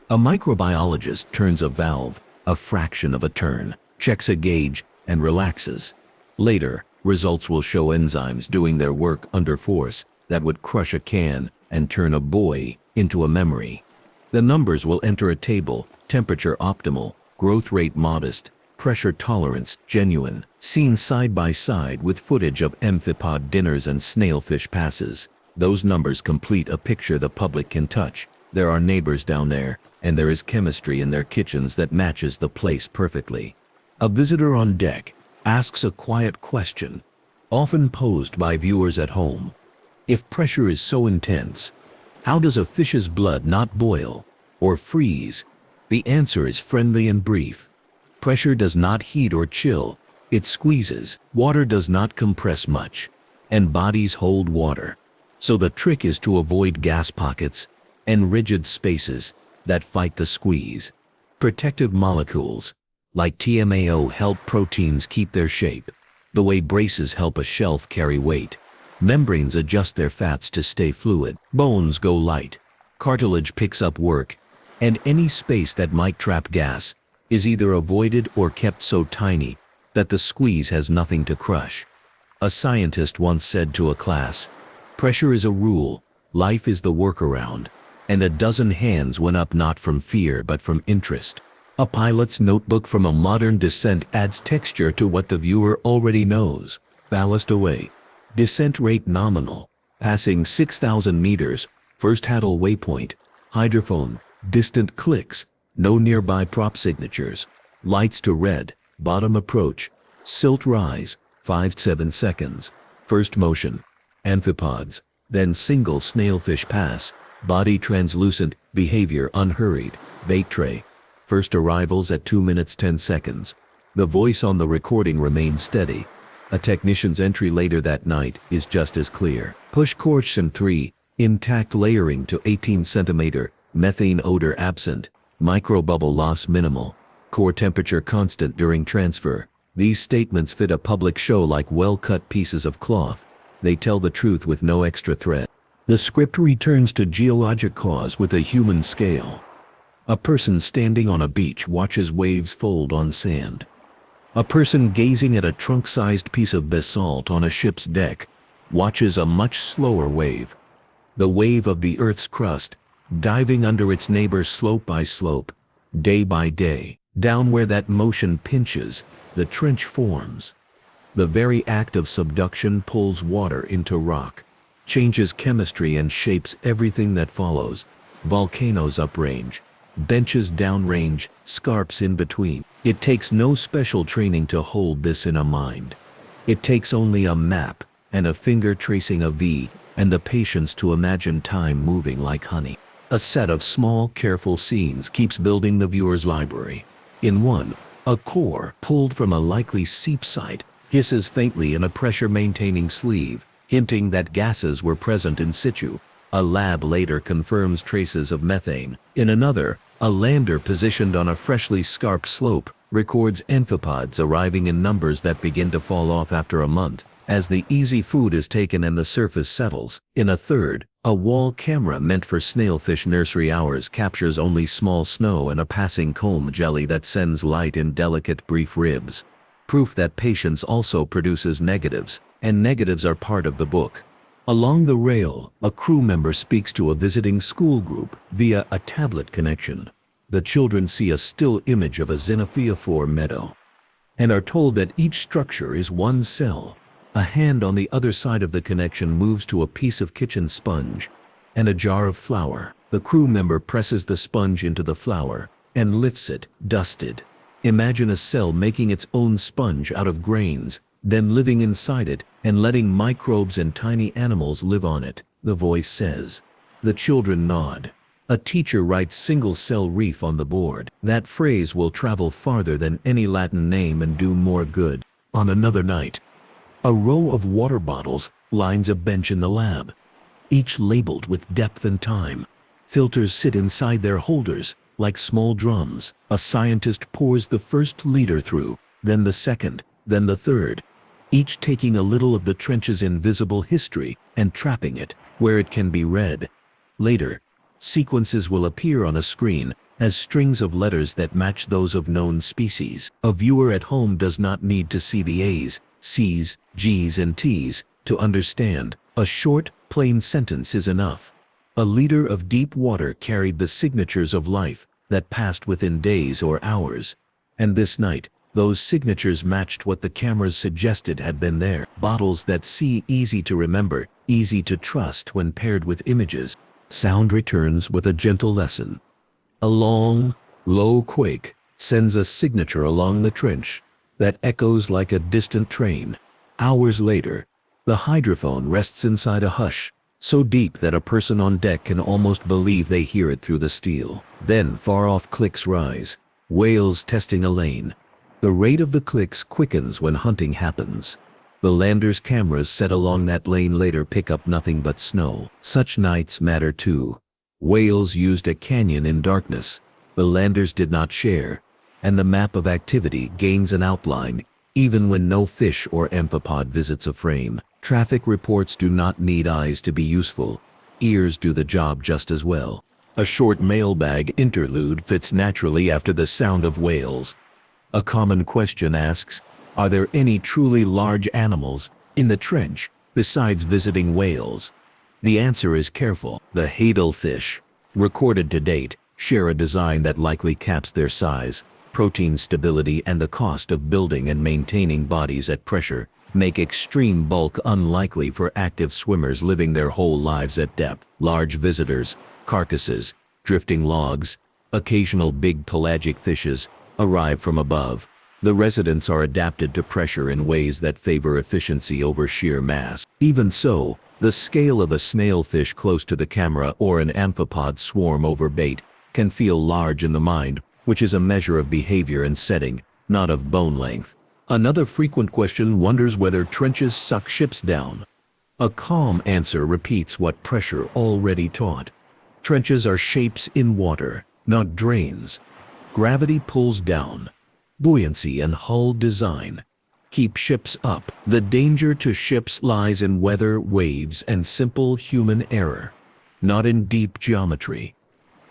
A microbiologist turns a valve a fraction of a turn, checks a gauge, and relaxes. Later, results will show enzymes doing their work under force that would crush a can and turn a buoy into a memory. The numbers will enter a table: temperature optimal, growth rate modest, pressure tolerance genuine, seen side by side with footage of amphipod dinners and snailfish passes. Those numbers complete a picture the public can touch. There are neighbors down there, and there is chemistry in their kitchens that matches the place perfectly. A visitor on deck asks a quiet question, often posed by viewers at home. If pressure is so intense, how does a fish's blood not boil or freeze? The answer is friendly and brief. Pressure does not heat or chill, it squeezes. Water does not compress much, and bodies hold water. So the trick is to avoid gas pockets and rigid spaces that fight the squeeze. Protective molecules like TMAO help proteins keep their shape, the way braces help a shelf carry weight. Membranes adjust their fats to stay fluid. Bones go light, cartilage picks up work, and any space that might trap gas is either avoided or kept so tiny that the squeeze has nothing to crush. A scientist once said to a class, "Pressure is a rule, life is the workaround," and a dozen hands went up, not from fear but from interest. A pilot's notebook from a modern descent adds texture to what the viewer already knows. Ballast away. Descent rate nominal. Passing 6,000 meters. First Hadal waypoint. Hydrophone. Distant clicks. No nearby prop signatures. Lights to red. Bottom approach. Silt rise. 5-7 seconds. First motion. Amphipods. Then single snailfish pass. Body translucent. Behavior unhurried. Bait tray. First arrivals at 2 minutes 10 seconds. The voice on the recording remains steady. A technician's entry later that night is just as clear. Push coercion 3, intact layering to 18 centimeter, methane odor absent, microbubble loss minimal, core temperature constant during transfer. These statements fit a public show like well-cut pieces of cloth. They tell the truth with no extra thread. The script returns to geologic cause with a human scale. A person standing on a beach watches waves fold on sand. A person gazing at a trunk-sized piece of basalt on a ship's deck watches a much slower wave. The wave of the Earth's crust, diving under its neighbor slope by slope, day by day. Down where that motion pinches, the trench forms. The very act of subduction pulls water into rock, changes chemistry and shapes everything that follows. Volcanoes uprange, benches downrange, scarps in between. It takes no special training to hold this in a mind. It takes only a map and a finger tracing a V and the patience to imagine time moving like honey. A set of small, careful scenes keeps building the viewer's library. In one, a core pulled from a likely seep site hisses faintly in a pressure-maintaining sleeve, hinting that gases were present in situ. A lab later confirms traces of methane. In another, a lander positioned on a freshly scarped slope records amphipods arriving in numbers that begin to fall off after a month, as the easy food is taken and the surface settles. In a third, a wall camera meant for snailfish nursery hours captures only small snow and a passing comb jelly that sends light in delicate brief ribs. Proof that patience also produces negatives, and negatives are part of the book. Along the rail, a crew member speaks to a visiting school group via a tablet connection. The children see a still image of a xenophyophore meadow and are told that each structure is one cell. A hand on the other side of the connection moves to a piece of kitchen sponge and a jar of flour. The crew member presses the sponge into the flour and lifts it, dusted. Imagine a cell making its own sponge out of grains, then living inside it and letting microbes and tiny animals live on it, the voice says. The children nod. A teacher writes single-cell reef on the board. That phrase will travel farther than any Latin name and do more good. On another night, a row of water bottles lines a bench in the lab, each labeled with depth and time. Filters sit inside their holders like small drums. A scientist pours the first liter through, then the second, then the third, each taking a little of the trench's invisible history and trapping it where it can be read. Later, sequences will appear on a screen as strings of letters that match those of known species. A viewer at home does not need to see the A's, C's, G's, and T's to understand. A short, plain sentence is enough. A liter of deep water carried the signatures of life that passed within days or hours. And this night, those signatures matched what the cameras suggested had been there. Bottles that see, easy to remember, easy to trust when paired with images. Sound returns with a gentle lesson. A long, low quake sends a signature along the trench that echoes like a distant train. Hours later, the hydrophone rests inside a hush, so deep that a person on deck can almost believe they hear it through the steel. Then far-off clicks rise, whales testing a lane. The rate of the clicks quickens when hunting happens. The lander's cameras set along that lane later pick up nothing but snow. Such nights matter too. Whales used a canyon in darkness. The landers did not share, and the map of activity gains an outline, even when no fish or amphipod visits a frame. Traffic reports do not need eyes to be useful. Ears do the job just as well. A short mailbag interlude fits naturally after the sound of whales. A common question asks, are there any truly large animals in the trench besides visiting whales? The answer is careful. The hadelfish, recorded to date, share a design that likely caps their size. Protein stability and the cost of building and maintaining bodies at pressure make extreme bulk unlikely for active swimmers living their whole lives at depth. Large visitors, carcasses, drifting logs, occasional big pelagic fishes arrive from above. The residents are adapted to pressure in ways that favor efficiency over sheer mass. Even so, the scale of a snailfish close to the camera or an amphipod swarm over bait can feel large in the mind, which is a measure of behavior and setting, not of bone length. Another frequent question wonders whether trenches suck ships down. A calm answer repeats what pressure already taught. Trenches are shapes in water, not drains. Gravity pulls down. Buoyancy and hull design keep ships up. The danger to ships lies in weather, waves, and simple human error, not in deep geometry.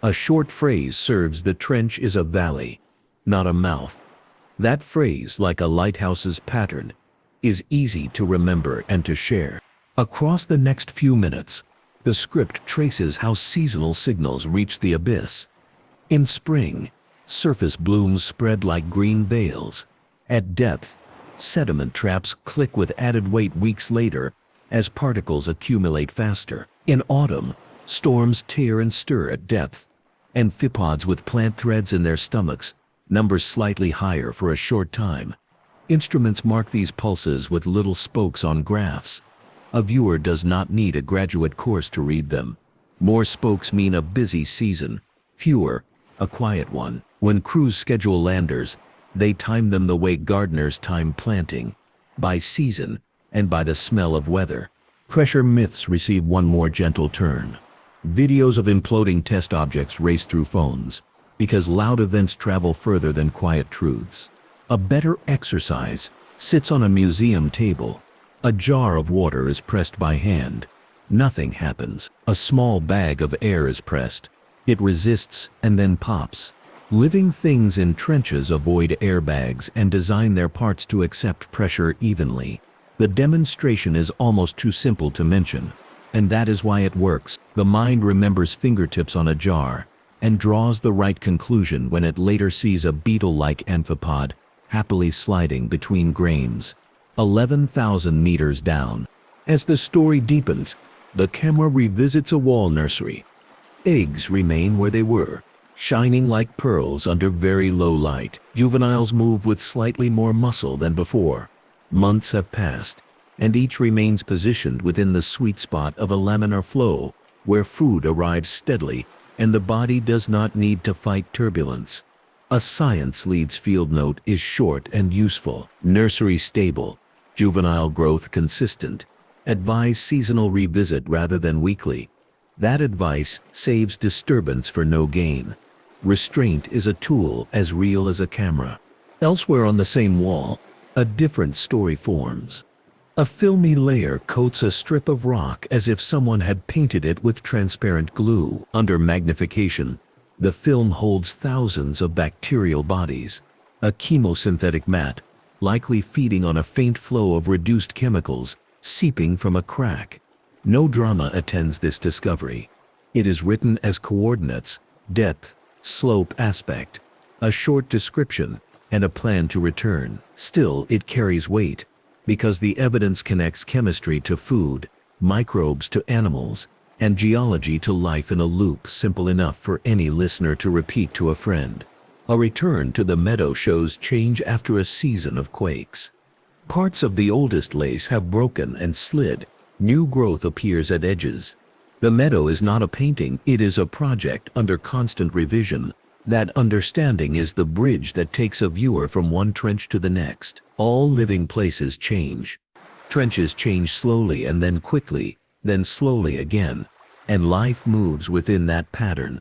A short phrase serves the trench is a valley, not a mouth. That phrase, like a lighthouse's pattern, is easy to remember and to share. Across the next few minutes, the script traces how seasonal signals reach the abyss. In spring, surface blooms spread like green veils. At depth, sediment traps click with added weight weeks later as particles accumulate faster. In autumn, storms tear and stir at depth. Amphipods with plant threads in their stomachs, numbers slightly higher for a short time. Instruments mark these pulses with little spokes on graphs. A viewer does not need a graduate course to read them. More spokes mean a busy season, fewer, a quiet one. When crews schedule landers, they time them the way gardeners time planting, by season and by the smell of weather. Pressure myths receive one more gentle turn. Videos of imploding test objects race through phones, because loud events travel further than quiet truths. A better exercise sits on a museum table. A jar of water is pressed by hand. Nothing happens. A small bag of air is pressed. It resists and then pops. Living things in trenches avoid airbags and design their parts to accept pressure evenly. The demonstration is almost too simple to mention, and that is why it works. The mind remembers fingertips on a jar and draws the right conclusion when it later sees a beetle-like amphipod happily sliding between grains. 11,000 meters down. As the story deepens, the camera revisits a wall nursery. Eggs remain where they were, shining like pearls under very low light. Juveniles move with slightly more muscle than before. Months have passed, and each remains positioned within the sweet spot of a laminar flow, where food arrives steadily and the body does not need to fight turbulence. A science leads field note is short and useful. Nursery stable, juvenile growth consistent. Advise seasonal revisit rather than weekly. That advice saves disturbance for no gain. Restraint is a tool as real as a camera. Elsewhere on the same wall, a different story forms. A filmy layer coats a strip of rock as if someone had painted it with transparent glue. Under magnification, the film holds thousands of bacterial bodies. A chemosynthetic mat, likely feeding on a faint flow of reduced chemicals, seeping from a crack. No drama attends this discovery. It is written as coordinates, depth, slope aspect, a short description, and a plan to return. Still, it carries weight, because the evidence connects chemistry to food, microbes to animals, and geology to life in a loop simple enough for any listener to repeat to a friend. A return to the meadow shows change after a season of quakes. Parts of the oldest lace have broken and slid. New growth appears at edges. The meadow is not a painting, it is a project under constant revision. That understanding is the bridge that takes a viewer from one trench to the next. All living places change. Trenches change slowly and then quickly, then slowly again, and life moves within that pattern.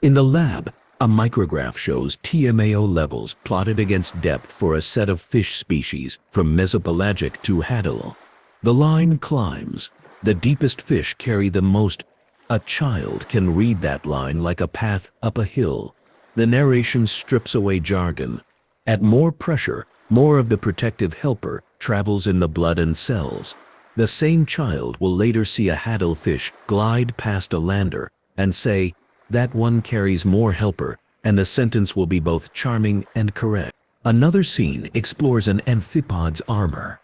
In the lab, a micrograph shows TMAO levels plotted against depth for a set of fish species from mesopelagic to hadal. The line climbs. The deepest fish carry the most. A child can read that line like a path up a hill. The narration strips away jargon. At more pressure, more of the protective helper travels in the blood and cells. The same child will later see a hadal fish glide past a lander and say, "That one carries more helper," and the sentence will be both charming and correct. Another scene explores an amphipod's armor.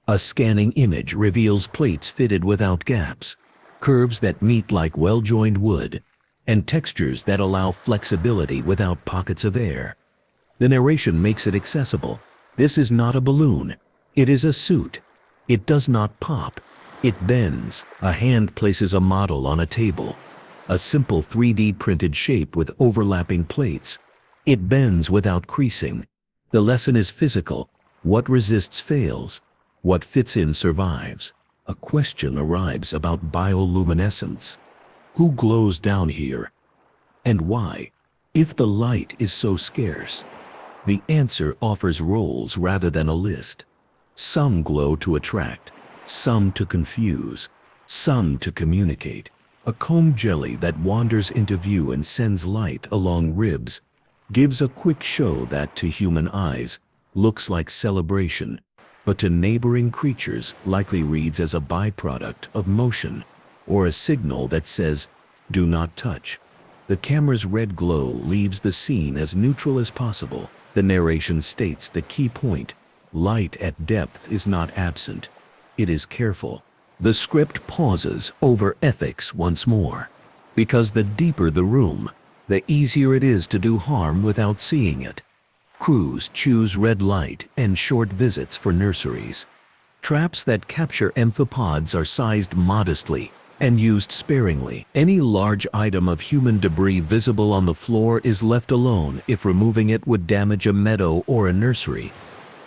A scanning image reveals plates fitted without gaps, curves that meet like well-joined wood, and textures that allow flexibility without pockets of air. The narration makes it accessible. This is not a balloon. It is a suit. It does not pop. It bends. A hand places a model on a table. A simple 3D printed shape with overlapping plates. It bends without creasing. The lesson is physical. What resists fails. What fits in survives. A question arrives about bioluminescence. Who glows down here? And why? If the light is so scarce? The answer offers roles rather than a list. Some glow to attract, some to confuse, some to communicate. A comb jelly that wanders into view and sends light along ribs gives a quick show that to human eyes looks like celebration, but to neighboring creatures likely reads as a byproduct of motion or a signal that says, "Do not touch." The camera's red glow leaves the scene as neutral as possible. The narration states the key point: light at depth is not absent. It is careful. The script pauses over ethics once more, because the deeper the room, the easier it is to do harm without seeing it. Crews choose red light and short visits for nurseries. Traps that capture amphipods are sized modestly and used sparingly. Any large item of human debris visible on the floor is left alone if removing it would damage a meadow or a nursery.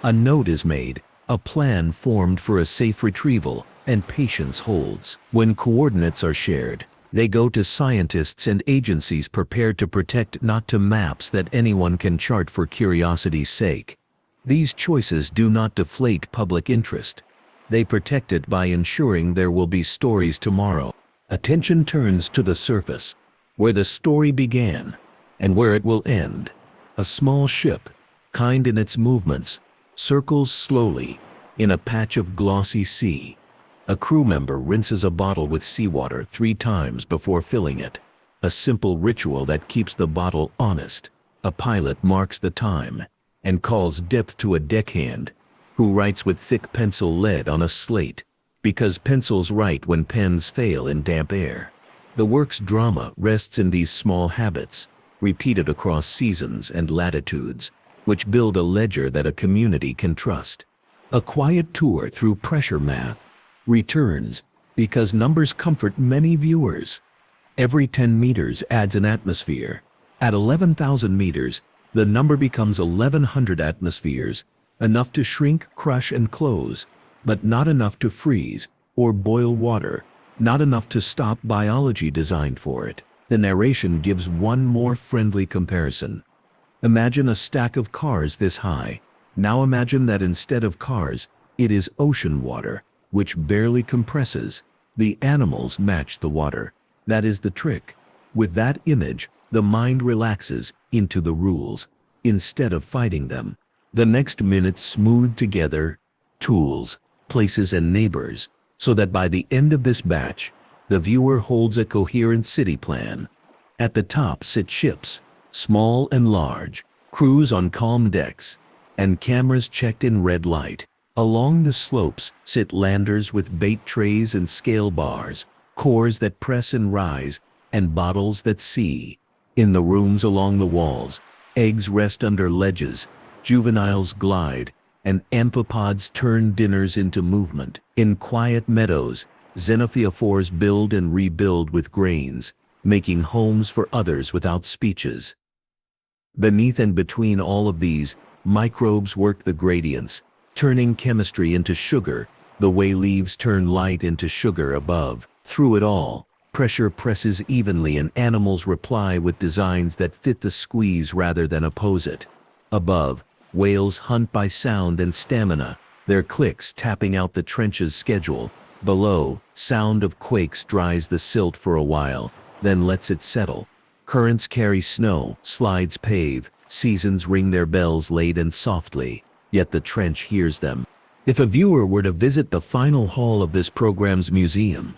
A note is made, a plan formed for a safe retrieval, and patience holds. When coordinates are shared, they go to scientists and agencies prepared to protect, not to maps that anyone can chart for curiosity's sake. These choices do not deflate public interest. They protect it by ensuring there will be stories tomorrow. Attention turns to the surface, where the story began and where it will end. A small ship, kind in its movements, circles slowly in a patch of glossy sea. A crew member rinses a bottle with seawater 3 times before filling it, a simple ritual that keeps the bottle honest. A pilot marks the time and calls depth to a deckhand who writes with thick pencil lead on a slate, because pencils write when pens fail in damp air. The work's drama rests in these small habits, repeated across seasons and latitudes, which build a ledger that a community can trust. A quiet tour through pressure math returns because numbers comfort many viewers. Every 10 meters adds an atmosphere. At 11,000 meters, the number becomes 1,100 atmospheres, enough to shrink, crush, and close, but not enough to freeze or boil water, not enough to stop biology designed for it. The narration gives one more friendly comparison. Imagine a stack of cars this high. Now imagine that instead of cars, it is ocean water, which barely compresses. The animals match the water. That is the trick. With that image, the mind relaxes into the rules, instead of fighting them. The next minutes smooth together tools, places, and neighbors, so that by the end of this batch, the viewer holds a coherent city plan. At the top sit ships, small and large, crews on calm decks, and cameras checked in red light. Along the slopes sit landers with bait trays and scale bars, cores that press and rise, and bottles that see. In the rooms along the walls, eggs rest under ledges, juveniles glide, and amphipods turn dinners into movement. In quiet meadows, xenophyophores build and rebuild with grains, making homes for others without speeches. Beneath and between all of these, microbes work the gradients, turning chemistry into sugar, the way leaves turn light into sugar above. Through it all, pressure presses evenly and animals reply with designs that fit the squeeze rather than oppose it. Above, whales hunt by sound and stamina, their clicks tapping out the trench's schedule. Below, sound of quakes dries the silt for a while, then lets it settle. Currents carry snow, slides pave, seasons ring their bells late and softly, yet the trench hears them. If a viewer were to visit the final hall of this program's museum,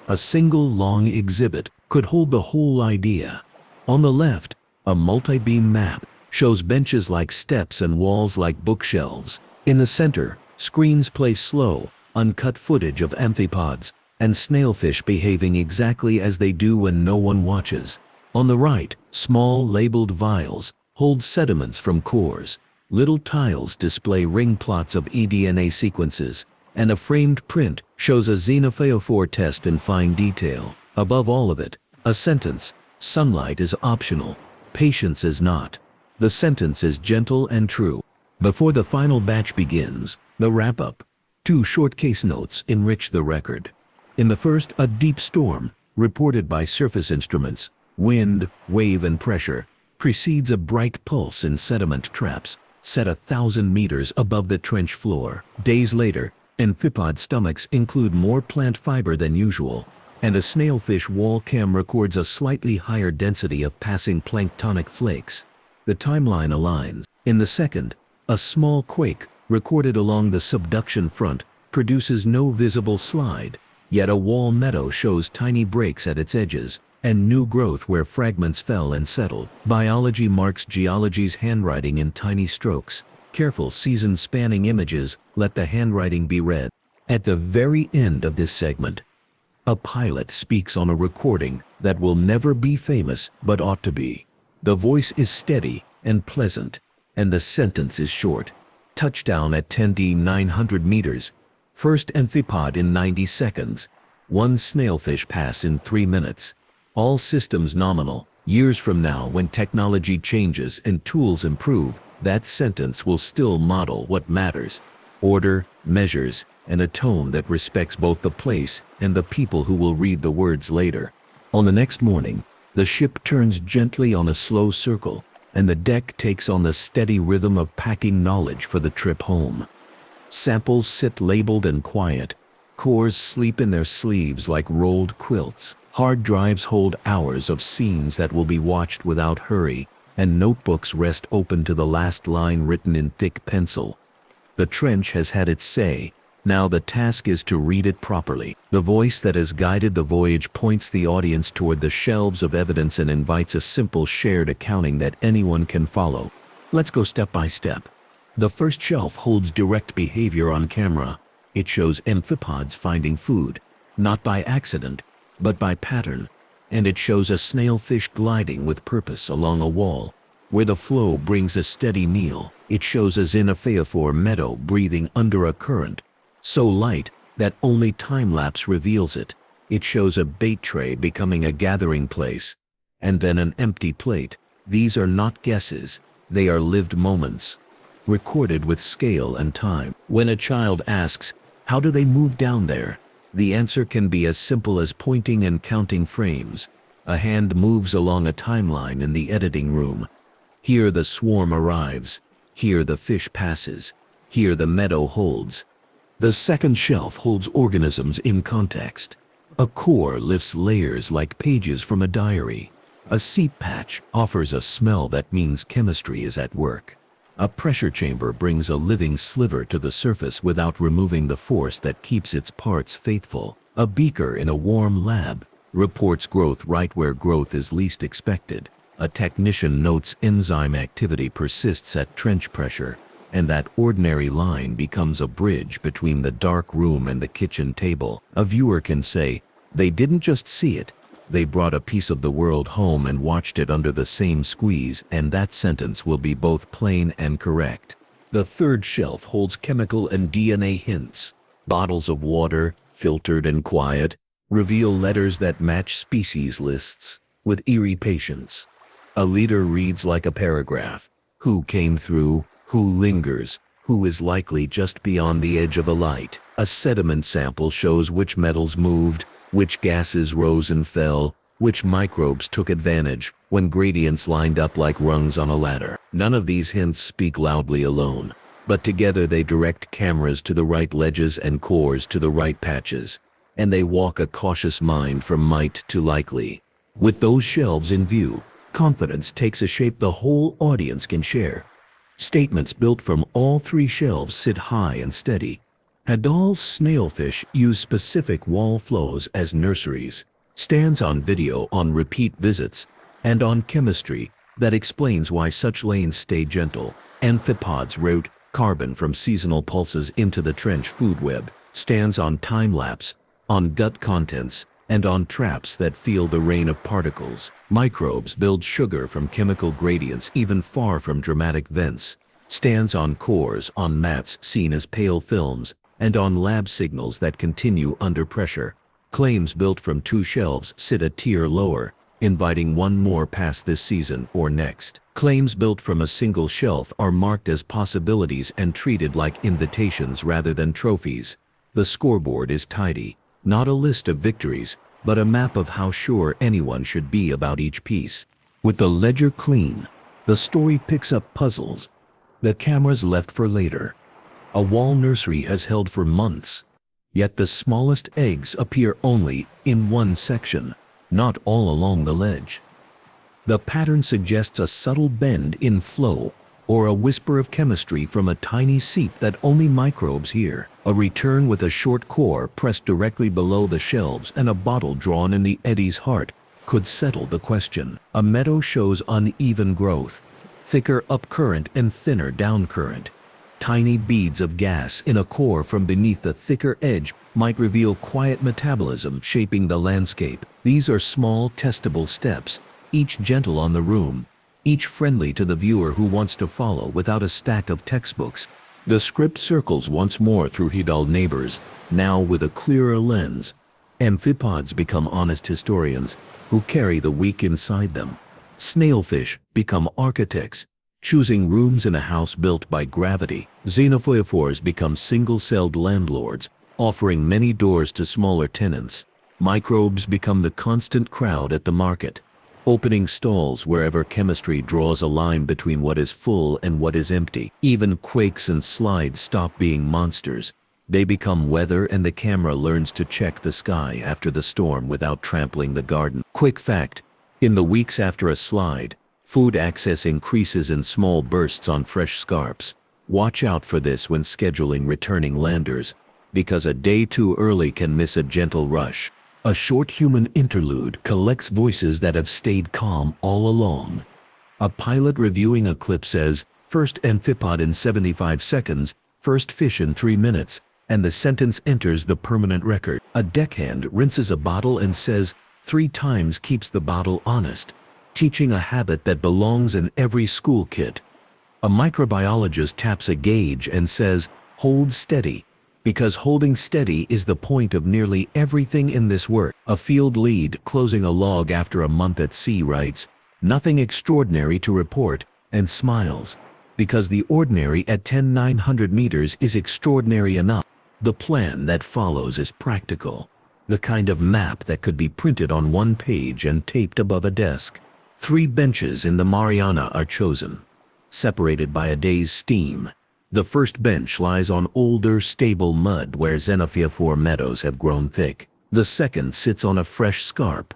a single long exhibit could hold the whole idea. On the left, a multi-beam map shows benches like steps and walls like bookshelves. In the center, screens play slow, uncut footage of amphipods and snailfish behaving exactly as they do when no one watches. On the right, small labeled vials hold sediments from cores. Little tiles display ring plots of eDNA sequences, and a framed print shows a xenophyophore test in fine detail. Above all of it, a sentence: sunlight is optional, patience is not. The sentence is gentle and true. Before the final batch begins, the wrap-up. 2 short case notes enrich the record. In the first, a deep storm, reported by surface instruments, wind, wave, and pressure, precedes a bright pulse in sediment traps, set 1,000 meters above the trench floor. Days later, amphipod stomachs include more plant fiber than usual, and a snailfish wall cam records a slightly higher density of passing planktonic flakes. The timeline aligns. In the second, a small quake, recorded along the subduction front, produces no visible slide, yet a wall meadow shows tiny breaks at its edges, and new growth where fragments fell and settled. Biology marks geology's handwriting in tiny strokes. Careful season-spanning images let the handwriting be read. At the very end of this segment, a pilot speaks on a recording that will never be famous but ought to be. The voice is steady and pleasant, and the sentence is short. Touchdown at 10,900 meters. First amphipod in 90 seconds. 1 snailfish pass in 3 minutes. All systems nominal. Years from now, when technology changes and tools improve, that sentence will still model what matters. Order, measures, and a tone that respects both the place and the people who will read the words later. On the next morning, the ship turns gently on a slow circle, and the deck takes on the steady rhythm of packing knowledge for the trip home. Samples sit labeled and quiet. Cores sleep in their sleeves like rolled quilts. Hard drives hold hours of scenes that will be watched without hurry, and notebooks rest open to the last line written in thick pencil. The trench has had its say. Now the task is to read it properly. The voice that has guided the voyage points the audience toward the shelves of evidence and invites a simple shared accounting that anyone can follow. Let's go step by step. The first shelf holds direct behavior on camera. It shows amphipods finding food, not by accident, but by pattern. and it shows a snailfish gliding with purpose along a wall. Where the flow brings a steady meal, it shows a xenophyophore meadow breathing under a current, so light that only time-lapse reveals it. It shows a bait tray becoming a gathering place, and then an empty plate. These are not guesses, they are lived moments, recorded with scale and time. When a child asks, how do they move down there? The answer can be as simple as pointing and counting frames. A hand moves along a timeline in the editing room. Here the swarm arrives, here the fish passes, here the meadow holds. The second shelf holds organisms in context. A core lifts layers like pages from a diary. A seep patch offers a smell that means chemistry is at work. A pressure chamber brings a living sliver to the surface without removing the force that keeps its parts faithful. A beaker in a warm lab reports growth right where growth is least expected. A technician notes enzyme activity persists at trench pressure, and that ordinary line becomes a bridge between the dark room and the kitchen table. A viewer can say, they didn't just see it, they brought a piece of the world home and watched it under the same squeeze, and that sentence will be both plain and correct. The third shelf holds chemical and DNA hints. Bottles of water, filtered and quiet, reveal letters that match species lists with eerie patience. A leader reads like a paragraph. Who came through, who lingers, who is likely just beyond the edge of a light. A sediment sample shows which metals moved, which gases rose and fell, which microbes took advantage when gradients lined up like rungs on a ladder. None of these hints speak loudly alone, but together they direct cameras to the right ledges and cores to the right patches, and they walk a cautious mind from might to likely. With those shelves in view, confidence takes a shape the whole audience can share. Statements built from all three shelves sit high and steady. Hadal's snailfish use specific wall flows as nurseries, stands on video on repeat visits, and on chemistry that explains why such lanes stay gentle. Amphipods route carbon from seasonal pulses into the trench food web, stands on time-lapse, on gut contents, and on traps that feel the rain of particles. Microbes build sugar from chemical gradients even far from dramatic vents, stands on cores, on mats seen as pale films, and on lab signals that continue under pressure. Claims built from two shelves sit a tier lower, inviting one more past this season or next. Claims built from a single shelf are marked as possibilities and treated like invitations rather than trophies. The scoreboard is tidy, not a list of victories, but a map of how sure anyone should be about each piece. With the ledger clean, the story picks up puzzles. The camera's left for later. A wall nursery has held for months, yet the smallest eggs appear only in one section, not all along the ledge. The pattern suggests a subtle bend in flow, or a whisper of chemistry from a tiny seep that only microbes hear. A return with a short core pressed directly below the shelves and a bottle drawn in the eddy's heart could settle the question. A meadow shows uneven growth, thicker upcurrent and thinner downcurrent. Tiny beads of gas in a core from beneath the thicker edge might reveal quiet metabolism shaping the landscape. These are small, testable steps, each gentle on the room, each friendly to the viewer who wants to follow without a stack of textbooks. The script circles once more through Hidal neighbors, now with a clearer lens. Amphipods become honest historians who carry the week inside them. Snailfish become architects, choosing rooms in a house built by gravity. Xenophyophores become single-celled landlords, offering many doors to smaller tenants. Microbes become the constant crowd at the market, opening stalls wherever chemistry draws a line between what is full and what is empty. Even quakes and slides stop being monsters. They become weather, and the camera learns to check the sky after the storm without trampling the garden. Quick fact: in the weeks after a slide, food access increases in small bursts on fresh scarps. Watch out for this when scheduling returning landers, because a day too early can miss a gentle rush. A short human interlude collects voices that have stayed calm all along. A pilot reviewing a clip says, "First amphipod in 75 seconds, first fish in 3 minutes," and the sentence enters the permanent record. A deckhand rinses a bottle and says, 3 times keeps the bottle honest, teaching a habit that belongs in every school kit. A microbiologist taps a gauge and says, "Hold steady," because holding steady is the point of nearly everything in this work. A field lead closing a log after a month at sea writes, "Nothing extraordinary to report," and smiles, because the ordinary at 10,900 meters is extraordinary enough. The plan that follows is practical, the kind of map that could be printed on one page and taped above a desk. 3 benches in the Mariana are chosen, separated by a day's steam. The first bench lies on older, stable mud where xenophyophore meadows have grown thick. The second sits on a fresh scarp,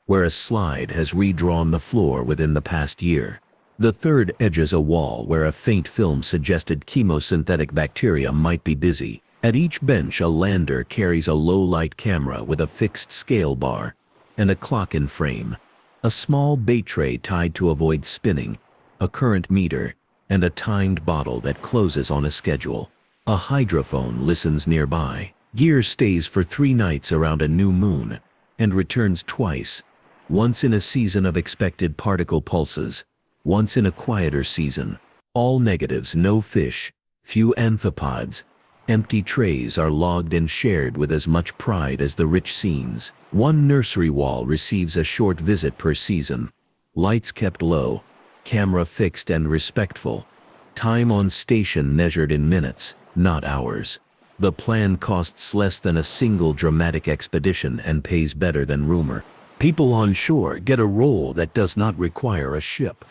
where a slide has redrawn the floor within the past year. The third edges a wall where a faint film suggested chemosynthetic bacteria might be busy. At each bench a lander carries a low-light camera with a fixed scale bar and a clock in frame, a small bait tray tied to avoid spinning, a current meter, and a timed bottle that closes on a schedule. A hydrophone listens nearby. Gear stays for 3 nights around a new moon and returns twice, once in a season of expected particle pulses, once in a quieter season. All negatives, no fish, few amphipods. Empty trays are logged and shared with as much pride as the rich scenes. 1 nursery wall receives a short visit per season. Lights kept low, camera fixed and respectful. Time on station measured in minutes, not hours. The plan costs less than a single dramatic expedition and pays better than rumor. People on shore get a role that does not require a ship.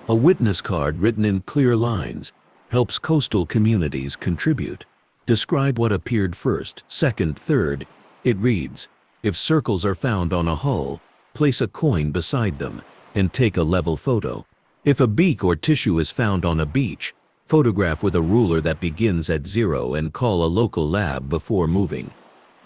A witness card written in clear lines helps coastal communities contribute. Describe what appeared first, second, third. It reads, if circles are found on a hull, place a coin beside them and take a level photo. If a beak or tissue is found on a beach, photograph with a ruler that begins at 0 and call a local lab before moving.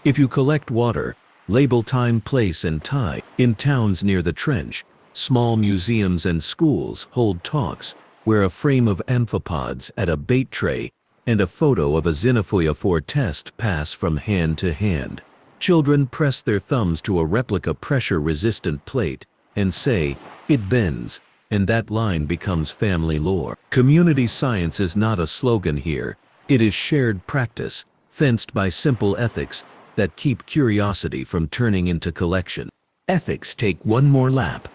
If you collect water, label time, place, and tide. In towns near the trench, small museums and schools hold talks where a frame of amphipods at a bait tray and a photo of a xenophyophore test pass from hand to hand. Children press their thumbs to a replica pressure-resistant plate and say, "It bends," and that line becomes family lore. Community science is not a slogan here. It is shared practice, fenced by simple ethics that keep curiosity from turning into collection. Ethics take one more lap,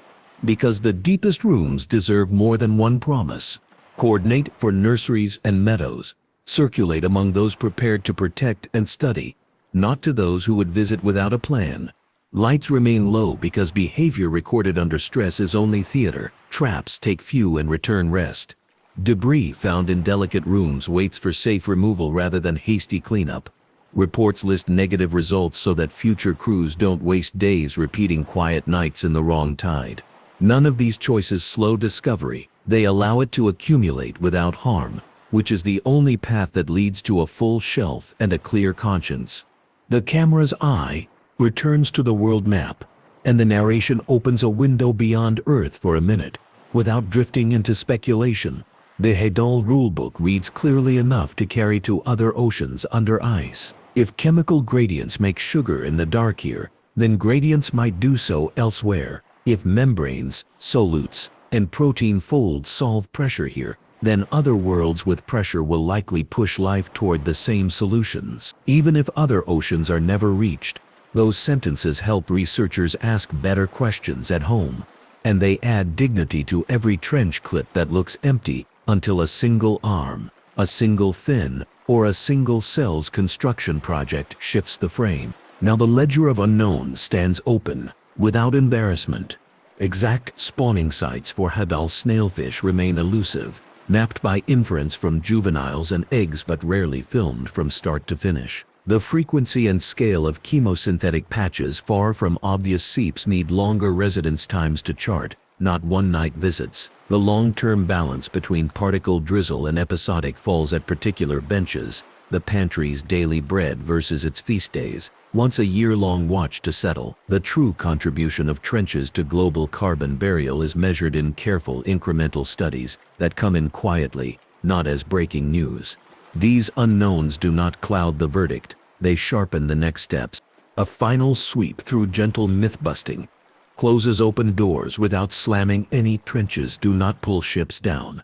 because the deepest rooms deserve more than one promise. Coordinate for nurseries and meadows. Circulate among those prepared to protect and study, not to those who would visit without a plan. Lights remain low because behavior recorded under stress is only theater. Traps take few and return rest. Debris found in delicate rooms waits for safe removal rather than hasty cleanup. Reports list negative results so that future crews don't waste days repeating quiet nights in the wrong tide. None of these choices slow discovery. They allow it to accumulate without harm, which is the only path that leads to a full shelf and a clear conscience. The camera's eye returns to the world map, and the narration opens a window beyond Earth for a minute, without drifting into speculation. The Hedal rulebook reads clearly enough to carry to other oceans under ice. If chemical gradients make sugar in the dark here, then gradients might do so elsewhere. If membranes, solutes, and protein folds solve pressure here, then other worlds with pressure will likely push life toward the same solutions. Even if other oceans are never reached, those sentences help researchers ask better questions at home, and they add dignity to every trench clip that looks empty until a single arm, a single fin, or a single cell's construction project shifts the frame. Now the ledger of unknowns stands open, without embarrassment. Exact spawning sites for Hedal snailfish remain elusive, mapped by inference from juveniles and eggs but rarely filmed from start to finish. The frequency and scale of chemosynthetic patches far from obvious seeps need longer residence times to chart, not one-night visits. The long-term balance between particle drizzle and episodic falls at particular benches, the pantry's daily bread versus its feast days, once a year-long watch to settle. The true contribution of trenches to global carbon burial is measured in careful incremental studies that come in quietly, not as breaking news. These unknowns do not cloud the verdict, they sharpen the next steps. A final sweep through gentle myth-busting, closes open doors without slamming any. Trenches do not pull ships down.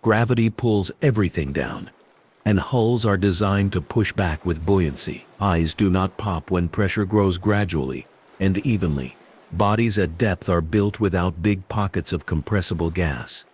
Gravity pulls everything down. And hulls are designed to push back with buoyancy. Eyes do not pop when pressure grows gradually and evenly. Bodies at depth are built without big pockets of compressible gas.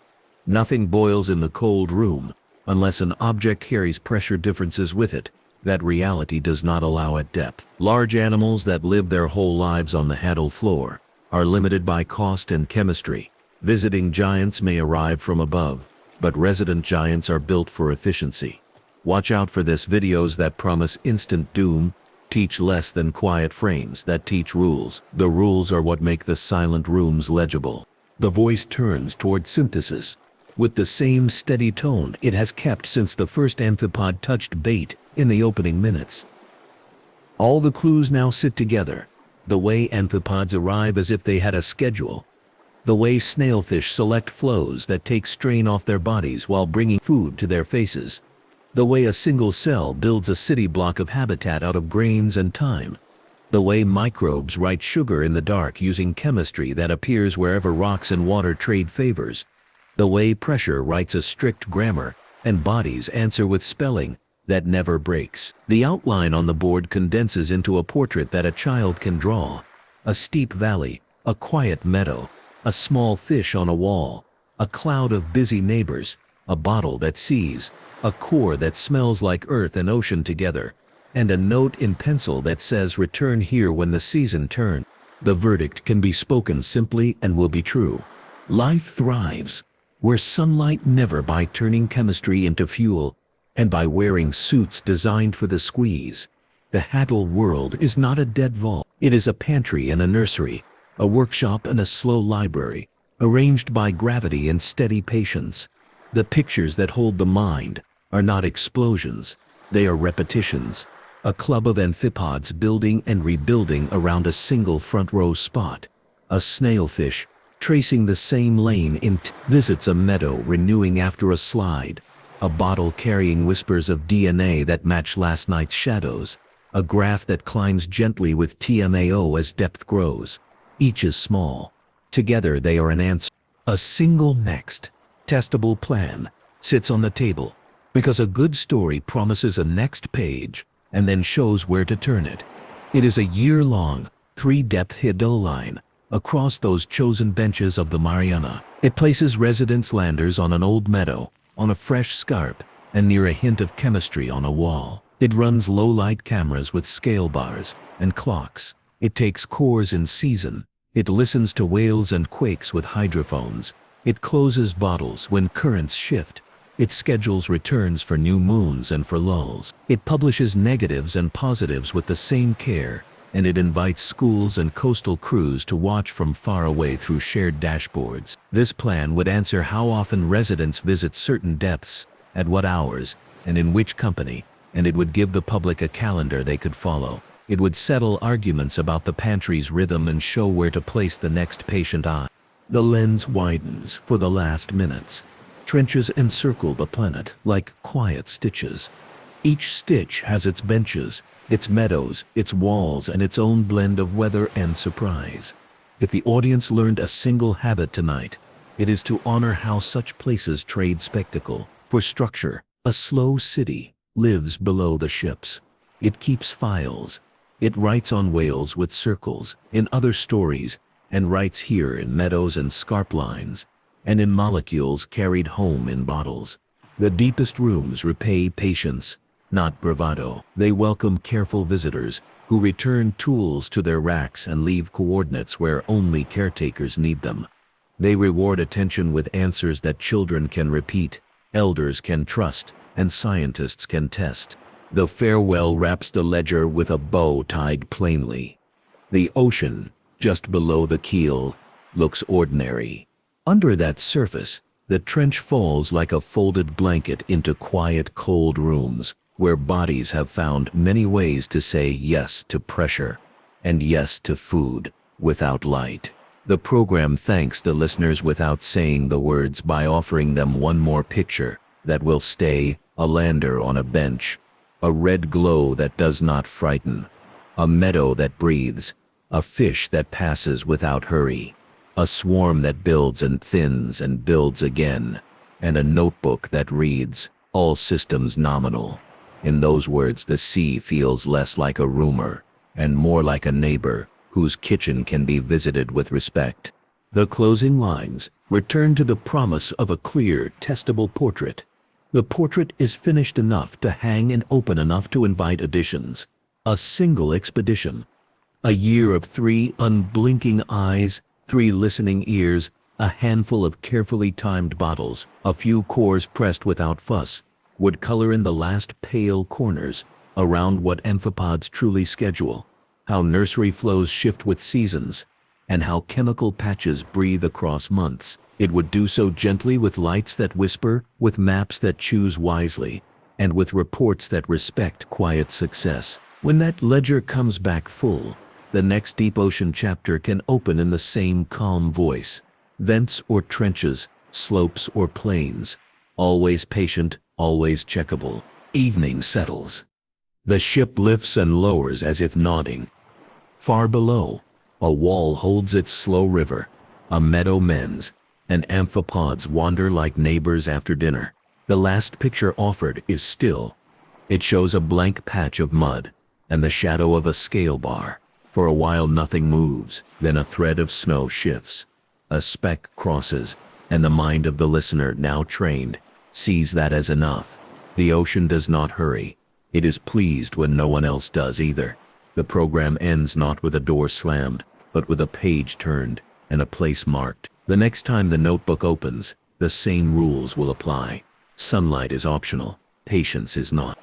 Nothing boils in the cold room unless an object carries pressure differences with it that reality does not allow at depth. Large animals that live their whole lives on the Hadal floor are limited by cost and chemistry. Visiting giants may arrive from above, but resident giants are built for efficiency. Watch out for this: videos that promise instant doom teach less than quiet frames that teach rules. The rules are what make the silent rooms legible. The voice turns toward synthesis with the same steady tone it has kept since the first amphipod touched bait in the opening minutes. All the clues now sit together. The way amphipods arrive as if they had a schedule. The way snailfish select flows that take strain off their bodies while bringing food to their faces. The way a single cell builds a city block of habitat out of grains and time. The way microbes write sugar in the dark using chemistry that appears wherever rocks and water trade favors. The way pressure writes a strict grammar and bodies answer with spelling that never breaks. The outline on the board condenses into a portrait that a child can draw. A steep valley, a quiet meadow, a small fish on a wall, a cloud of busy neighbors, a bottle that sees, a core that smells like earth and ocean together, and a note in pencil that says return here when the season turns. The verdict can be spoken simply and will be true. Life thrives where sunlight never, by turning chemistry into fuel and by wearing suits designed for the squeeze. The Hadal world is not a dead vault. It is a pantry and a nursery, a workshop and a slow library, arranged by gravity and steady patience. The pictures that hold the mind are not explosions, they are repetitions. A club of amphipods building and rebuilding around a single front row spot. A snailfish tracing the same lane visits a meadow renewing after a slide. A bottle carrying whispers of DNA that match last night's shadows. A graph that climbs gently with TMAO as depth grows. Each is small. Together they are an answer. A single next, testable plan sits on the table, because a good story promises a next page and then shows where to turn it. It is a year-long, 3-depth Hadal line across those chosen benches of the Mariana. It places residence landers on an old meadow, on a fresh scarp, and near a hint of chemistry on a wall. It runs low-light cameras with scale bars and clocks. It takes cores in season. It listens to whales and quakes with hydrophones. It closes bottles when currents shift. It schedules returns for new moons and for lulls. It publishes negatives and positives with the same care, and it invites schools and coastal crews to watch from far away through shared dashboards. This plan would answer how often residents visit certain depths, at what hours, and in which company, and it would give the public a calendar they could follow. It would settle arguments about the pantry's rhythm and show where to place the next patient eye. The lens widens for the last minutes. Trenches encircle the planet like quiet stitches. Each stitch has its benches, its meadows, its walls, and its own blend of weather and surprise. If the audience learned a single habit tonight, it is to honor how such places trade spectacle for structure. A slow city lives below the ships. It keeps files. It writes on whales with circles, in other stories, and writes here in meadows and scarp lines, and in molecules carried home in bottles. The deepest rooms repay patience, not bravado. They welcome careful visitors who return tools to their racks and leave coordinates where only caretakers need them. They reward attention with answers that children can repeat, elders can trust, and scientists can test. The farewell wraps the ledger with a bow tied plainly. The ocean, just below the keel, looks ordinary. Under that surface, the trench falls like a folded blanket into quiet, cold rooms, where bodies have found many ways to say yes to pressure and yes to food without light. The program thanks the listeners without saying the words by offering them one more picture that will stay: a lander on a bench, a red glow that does not frighten, a meadow that breathes, a fish that passes without hurry, a swarm that builds and thins and builds again, and a notebook that reads, all systems nominal. In those words, the sea feels less like a rumor and more like a neighbor whose kitchen can be visited with respect. The closing lines return to the promise of a clear, testable portrait. The portrait is finished enough to hang and open enough to invite additions. A single expedition. A year of 3 unblinking eyes, 3 listening ears, a handful of carefully timed bottles, a few cores pressed without fuss, would color in the last pale corners around what amphipods truly schedule, how nursery flows shift with seasons, and how chemical patches breathe across months. It would do so gently with lights that whisper, with maps that choose wisely, and with reports that respect quiet success. When that ledger comes back full, the next deep ocean chapter can open in the same calm voice. Vents or trenches, slopes or plains, always patient, always checkable. Evening settles. The ship lifts and lowers as if nodding. Far below, a wall holds its slow river, a meadow mends, and amphipods wander like neighbors after dinner. The last picture offered is still. It shows a blank patch of mud and the shadow of a scale bar. For a while nothing moves, then a thread of snow shifts. A speck crosses, and the mind of the listener, now trained, sees that as enough. The ocean does not hurry. It is pleased when no one else does either. The program ends not with a door slammed, but with a page turned and a place marked. The next time the notebook opens, the same rules will apply. Sunlight is optional. Patience is not.